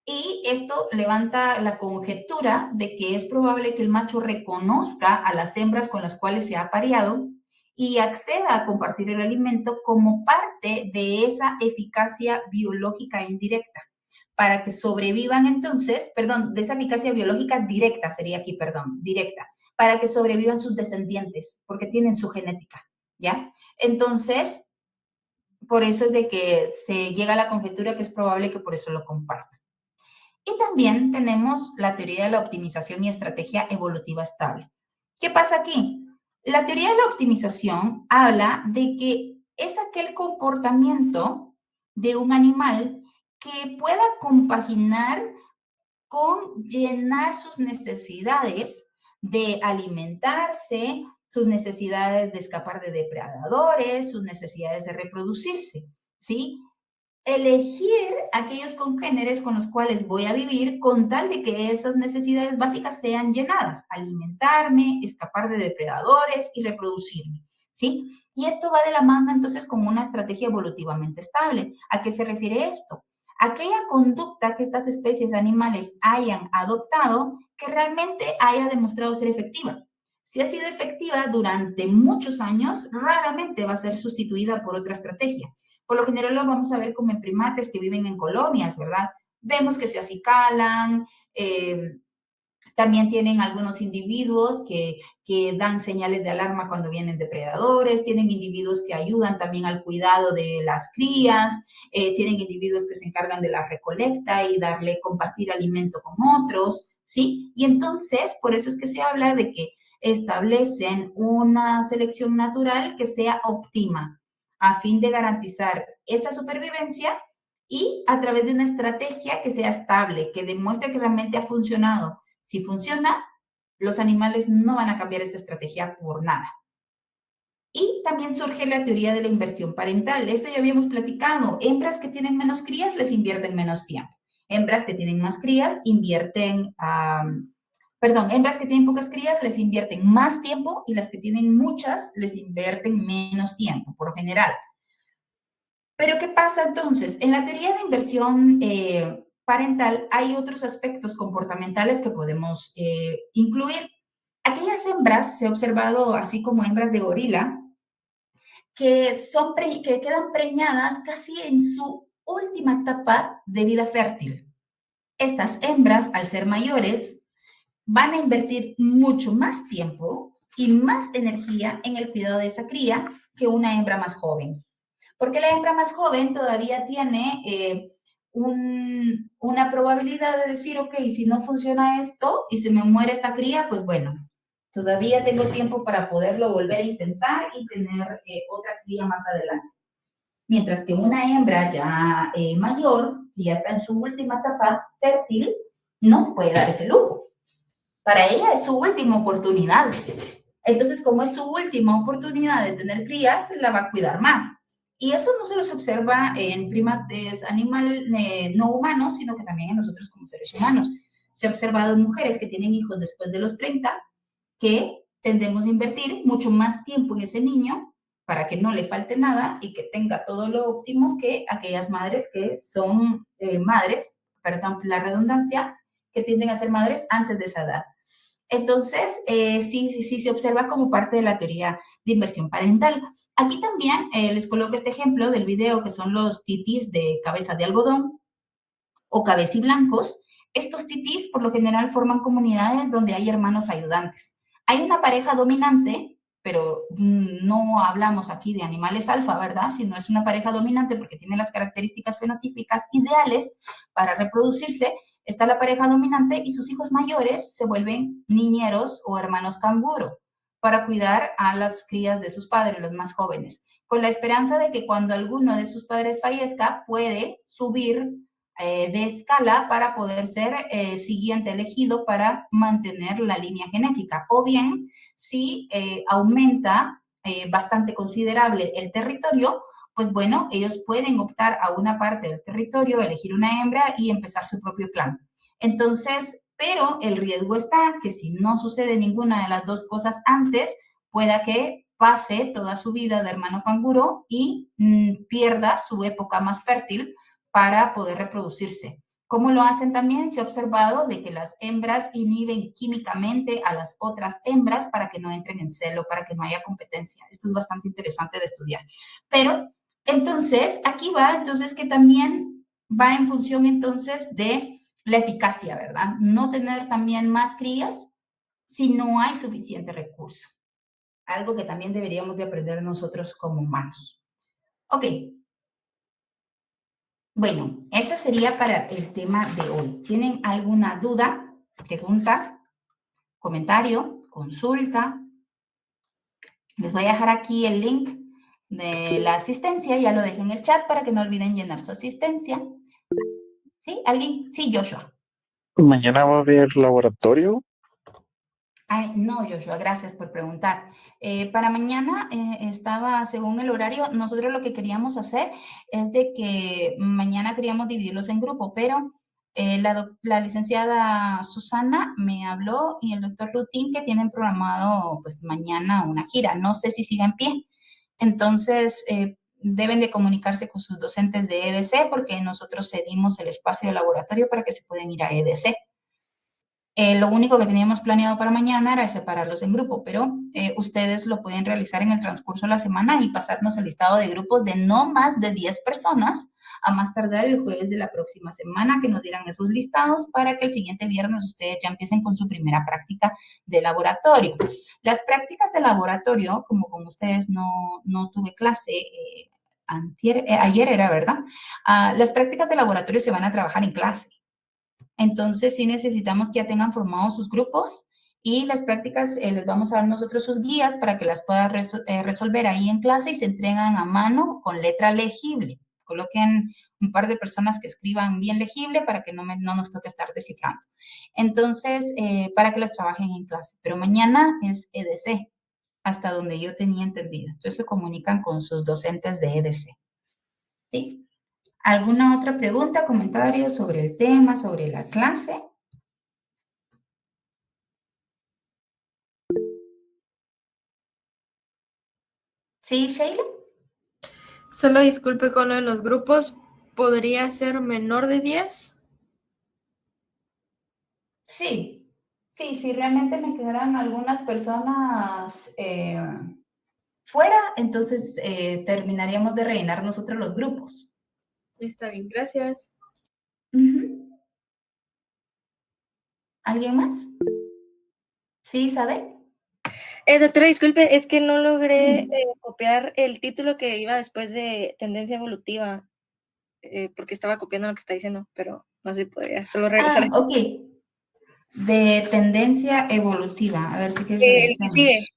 Y esto levanta la conjetura de que es probable que el macho reconozca a las hembras con las cuales se ha apareado y acceda a compartir el alimento como parte de esa eficacia biológica indirecta, para que sobrevivan entonces, perdón, de esa eficacia biológica directa sería aquí, perdón, directa, para que sobrevivan sus descendientes, porque tienen su genética, ¿ya? Entonces, por eso es de que se llega a la conjetura que es probable que por eso lo compartan. Y también tenemos la teoría de la optimización y estrategia evolutiva estable. ¿Qué pasa aquí? La teoría de la optimización habla de que es aquel comportamiento de un animal que pueda compaginar con llenar sus necesidades de alimentarse, sus necesidades de escapar de depredadores, sus necesidades de reproducirse, ¿sí? Elegir aquellos congéneres con los cuales voy a vivir con tal de que esas necesidades básicas sean llenadas, alimentarme, escapar de depredadores y reproducirme, ¿sí? Y esto va de la mano entonces con una estrategia evolutivamente estable. ¿A qué se refiere esto? Aquella conducta que estas especies animales hayan adoptado que realmente haya demostrado ser efectiva. Si ha sido efectiva durante muchos años, raramente va a ser sustituida por otra estrategia. Por lo general lo vamos a ver como en primates que viven en colonias, ¿verdad? Vemos que se acicalan, también tienen algunos individuos que dan señales de alarma cuando vienen depredadores, tienen individuos que ayudan también al cuidado de las crías, tienen individuos que se encargan de la recolecta y compartir alimento con otros, ¿sí? Y entonces, por eso es que se habla de que establecen una selección natural que sea óptima a fin de garantizar esa supervivencia y a través de una estrategia que sea estable, que demuestre que realmente ha funcionado. Si funciona, los animales no van a cambiar esa estrategia por nada. Y también surge la teoría de la inversión parental. Esto ya habíamos platicado. Hembras que tienen menos crías les invierten menos tiempo. Hembras que tienen más crías hembras que tienen pocas crías les invierten más tiempo y las que tienen muchas les invierten menos tiempo, por lo general. Pero ¿qué pasa entonces? En la teoría de inversión parental hay otros aspectos comportamentales que podemos incluir. Aquellas hembras, se ha observado así como hembras de gorila, que quedan preñadas casi en su última etapa de vida fértil. Estas hembras, al ser mayores, van a invertir mucho más tiempo y más energía en el cuidado de esa cría que una hembra más joven. Porque la hembra más joven todavía tiene una probabilidad de decir, ok, si no funciona esto y se me muere esta cría, pues bueno, todavía tengo tiempo para poderlo volver a intentar y tener otra cría más adelante. Mientras que una hembra ya mayor, que ya está en su última etapa fértil, no se puede dar ese lujo. Para ella es su última oportunidad. Entonces, como es su última oportunidad de tener crías, la va a cuidar más. Y eso no solo se observa en primates animales no humanos, sino que también en nosotros como seres humanos. Se ha observado en mujeres que tienen hijos después de los 30 que tendemos a invertir mucho más tiempo en ese niño para que no le falte nada y que tenga todo lo óptimo que aquellas madres que son madres, perdón la redundancia, que tienden a ser madres antes de esa edad. Entonces, sí se observa como parte de la teoría de inversión parental. Aquí también les coloco este ejemplo del video que son los titis de cabeza de algodón o cabeciblancos. Estos titis por lo general forman comunidades donde hay hermanos ayudantes. Hay una pareja dominante, pero no hablamos aquí de animales alfa, ¿verdad? Sino es una pareja dominante porque tiene las características fenotípicas ideales para reproducirse. Está la pareja dominante y sus hijos mayores se vuelven niñeros o hermanos canguro para cuidar a las crías de sus padres, los más jóvenes, con la esperanza de que cuando alguno de sus padres fallezca puede subir de escala para poder ser siguiente elegido para mantener la línea genética. O bien, si aumenta bastante considerable el territorio, pues bueno, ellos pueden optar a una parte del territorio, elegir una hembra y empezar su propio clan. Entonces, pero el riesgo está que si no sucede ninguna de las dos cosas antes, pueda que pase toda su vida de hermano canguro y pierda su época más fértil para poder reproducirse. ¿Cómo lo hacen también? Se ha observado de que las hembras inhiben químicamente a las otras hembras para que no entren en celo, para que no haya competencia. Esto es bastante interesante de estudiar. Pero, entonces, aquí va, entonces, que también va en función, entonces, de la eficacia, ¿verdad? No tener también más crías si no hay suficiente recurso. Algo que también deberíamos de aprender nosotros como humanos. Ok, bueno, esa sería para el tema de hoy. ¿Tienen alguna duda, pregunta, comentario, consulta? Les voy a dejar aquí el link de la asistencia, ya lo dejé en el chat para que no olviden llenar su asistencia. ¿Sí? ¿Alguien? Sí, Joshua. Mañana va a haber laboratorio. Ay, no, Joshua, gracias por preguntar. Para mañana estaba, según el horario, nosotros lo que queríamos hacer es de que mañana queríamos dividirlos en grupo, pero la licenciada Susana me habló y el doctor Rutín que tienen programado pues mañana una gira. No sé si siga en pie. Entonces, deben de comunicarse con sus docentes de EDC porque nosotros cedimos el espacio de laboratorio para que se puedan ir a EDC. Lo único que teníamos planeado para mañana era separarlos en grupo, pero ustedes lo pueden realizar en el transcurso de la semana y pasarnos el listado de grupos de no más de 10 personas a más tardar el jueves de la próxima semana que nos dieran esos listados para que el siguiente viernes ustedes ya empiecen con su primera práctica de laboratorio. Las prácticas de laboratorio, como con ustedes no tuve clase, ayer era, ¿verdad? Las prácticas de laboratorio se van a trabajar en clase. Entonces, sí necesitamos que ya tengan formados sus grupos y las prácticas les vamos a dar nosotros sus guías para que las puedan resolver ahí en clase y se entregan a mano con letra legible. Coloquen un par de personas que escriban bien legible para que no nos toque estar descifrando. Entonces, para que las trabajen en clase. Pero mañana es EDC, hasta donde yo tenía entendido. Entonces, se comunican con sus docentes de EDC. ¿Sí? ¿Alguna otra pregunta, comentario sobre el tema, sobre la clase? ¿Sí, Sheila? Solo disculpe con lo de los grupos, ¿podría ser menor de 10? Sí. Sí, si realmente me quedaran algunas personas fuera, entonces terminaríamos de rellenar nosotros los grupos. Está bien, gracias. Ujú. ¿Alguien más? ¿Sí, Isabel? Doctora, disculpe, es que no logré Dime. copiar el título que iba después de tendencia evolutiva, porque estaba copiando lo que está diciendo, pero no sé si podría solo regresar a Ok. De tendencia evolutiva. A ver si quieres el que sigue. regresemos.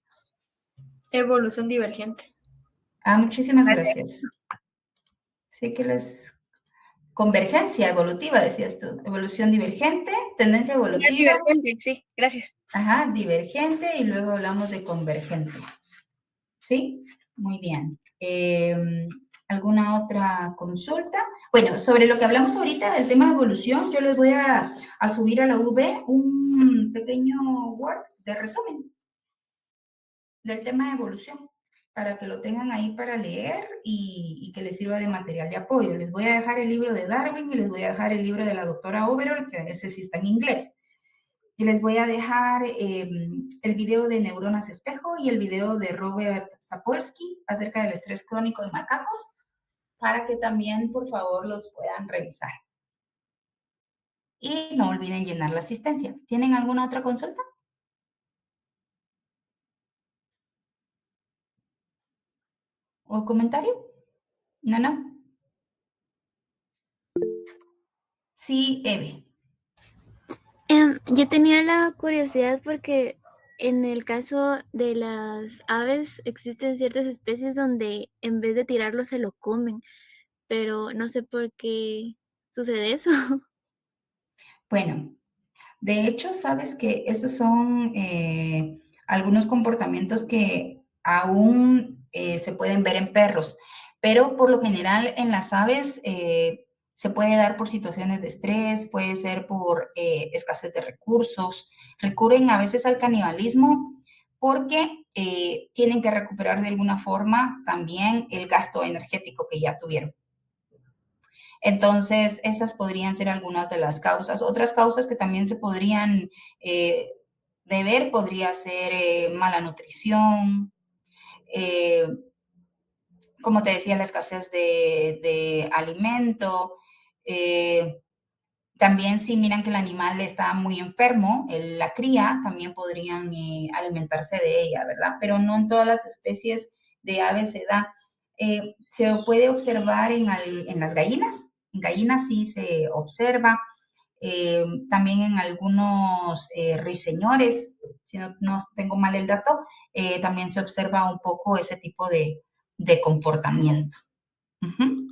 Evolución divergente. Muchísimas gracias. Sí que les... Convergencia evolutiva, decías tú. Evolución divergente, tendencia evolutiva. Divergente, sí, gracias. Ajá, divergente y luego hablamos de convergente. ¿Sí? Muy bien. ¿Alguna otra consulta? Bueno, sobre lo que hablamos ahorita del tema de evolución, yo les voy a subir a la V un pequeño Word de resumen del tema de evolución para que lo tengan ahí para leer y que les sirva de material de apoyo. Les voy a dejar el libro de Darwin y les voy a dejar el libro de la doctora Overall, que ese sí está en inglés. Y les voy a dejar el video de Neuronas Espejo y el video de Robert Sapolsky acerca del estrés crónico de macacos para que también, por favor, los puedan revisar. Y no olviden llenar la asistencia. ¿Tienen alguna otra consulta? ¿O comentario? No. Sí, Eve. Yo tenía la curiosidad porque en el caso de las aves existen ciertas especies donde en vez de tirarlo se lo comen, pero no sé por qué sucede eso. Bueno, de hecho, sabes que estos son algunos comportamientos que aún se pueden ver en perros, pero por lo general en las aves se puede dar por situaciones de estrés, puede ser por escasez de recursos, recurren a veces al canibalismo porque tienen que recuperar de alguna forma también el gasto energético que ya tuvieron. Entonces, esas podrían ser algunas de las causas. Otras causas que también se podrían deber podría ser mala nutrición, eh, como te decía, la escasez de alimento. También si miran que el animal está muy enfermo, la cría, también podrían alimentarse de ella, ¿verdad? Pero no en todas las especies de aves se da. Se puede observar en las gallinas. En gallinas sí se observa. También en algunos ruiseñores, si no tengo mal el dato, también se observa un poco ese tipo de comportamiento. Ujú.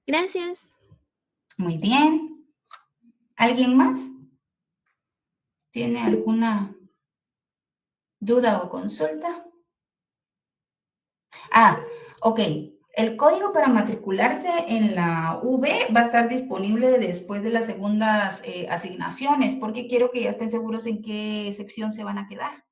Gracias. Muy bien. ¿Alguien más? ¿Tiene alguna duda o consulta? Ok. El código para matricularse en la V va a estar disponible después de las segundas asignaciones, porque quiero que ya estén seguros en qué sección se van a quedar.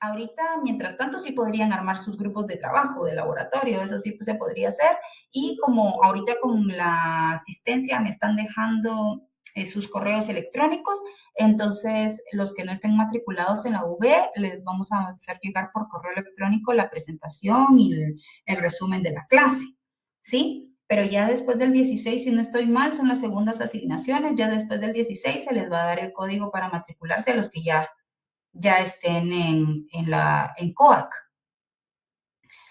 Ahorita, mientras tanto, sí podrían armar sus grupos de trabajo, de laboratorio, eso sí pues, se podría hacer. Y como ahorita con la asistencia me están dejando sus correos electrónicos, entonces los que no estén matriculados en la UV, les vamos a hacer llegar por correo electrónico la presentación y el resumen de la clase, ¿sí? Pero ya después del 16, si no estoy mal, son las segundas asignaciones, ya después del 16 se les va a dar el código para matricularse a los que ya estén en COAC.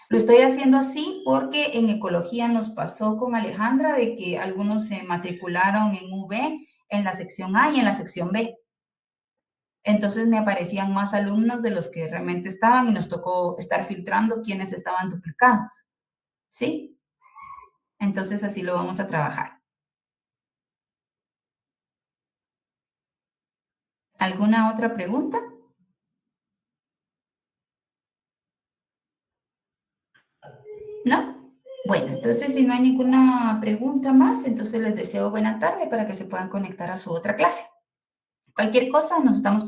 Lo estoy haciendo así porque en ecología nos pasó con Alejandra de que algunos se matricularon en V en la sección A y en la sección B. Entonces me aparecían más alumnos de los que realmente estaban y nos tocó estar filtrando quiénes estaban duplicados. ¿Sí? Entonces así lo vamos a trabajar. ¿Alguna otra pregunta? ¿No? Bueno, entonces si no hay ninguna pregunta más, entonces les deseo buena tarde para que se puedan conectar a su otra clase. Cualquier cosa, nos estamos platicando.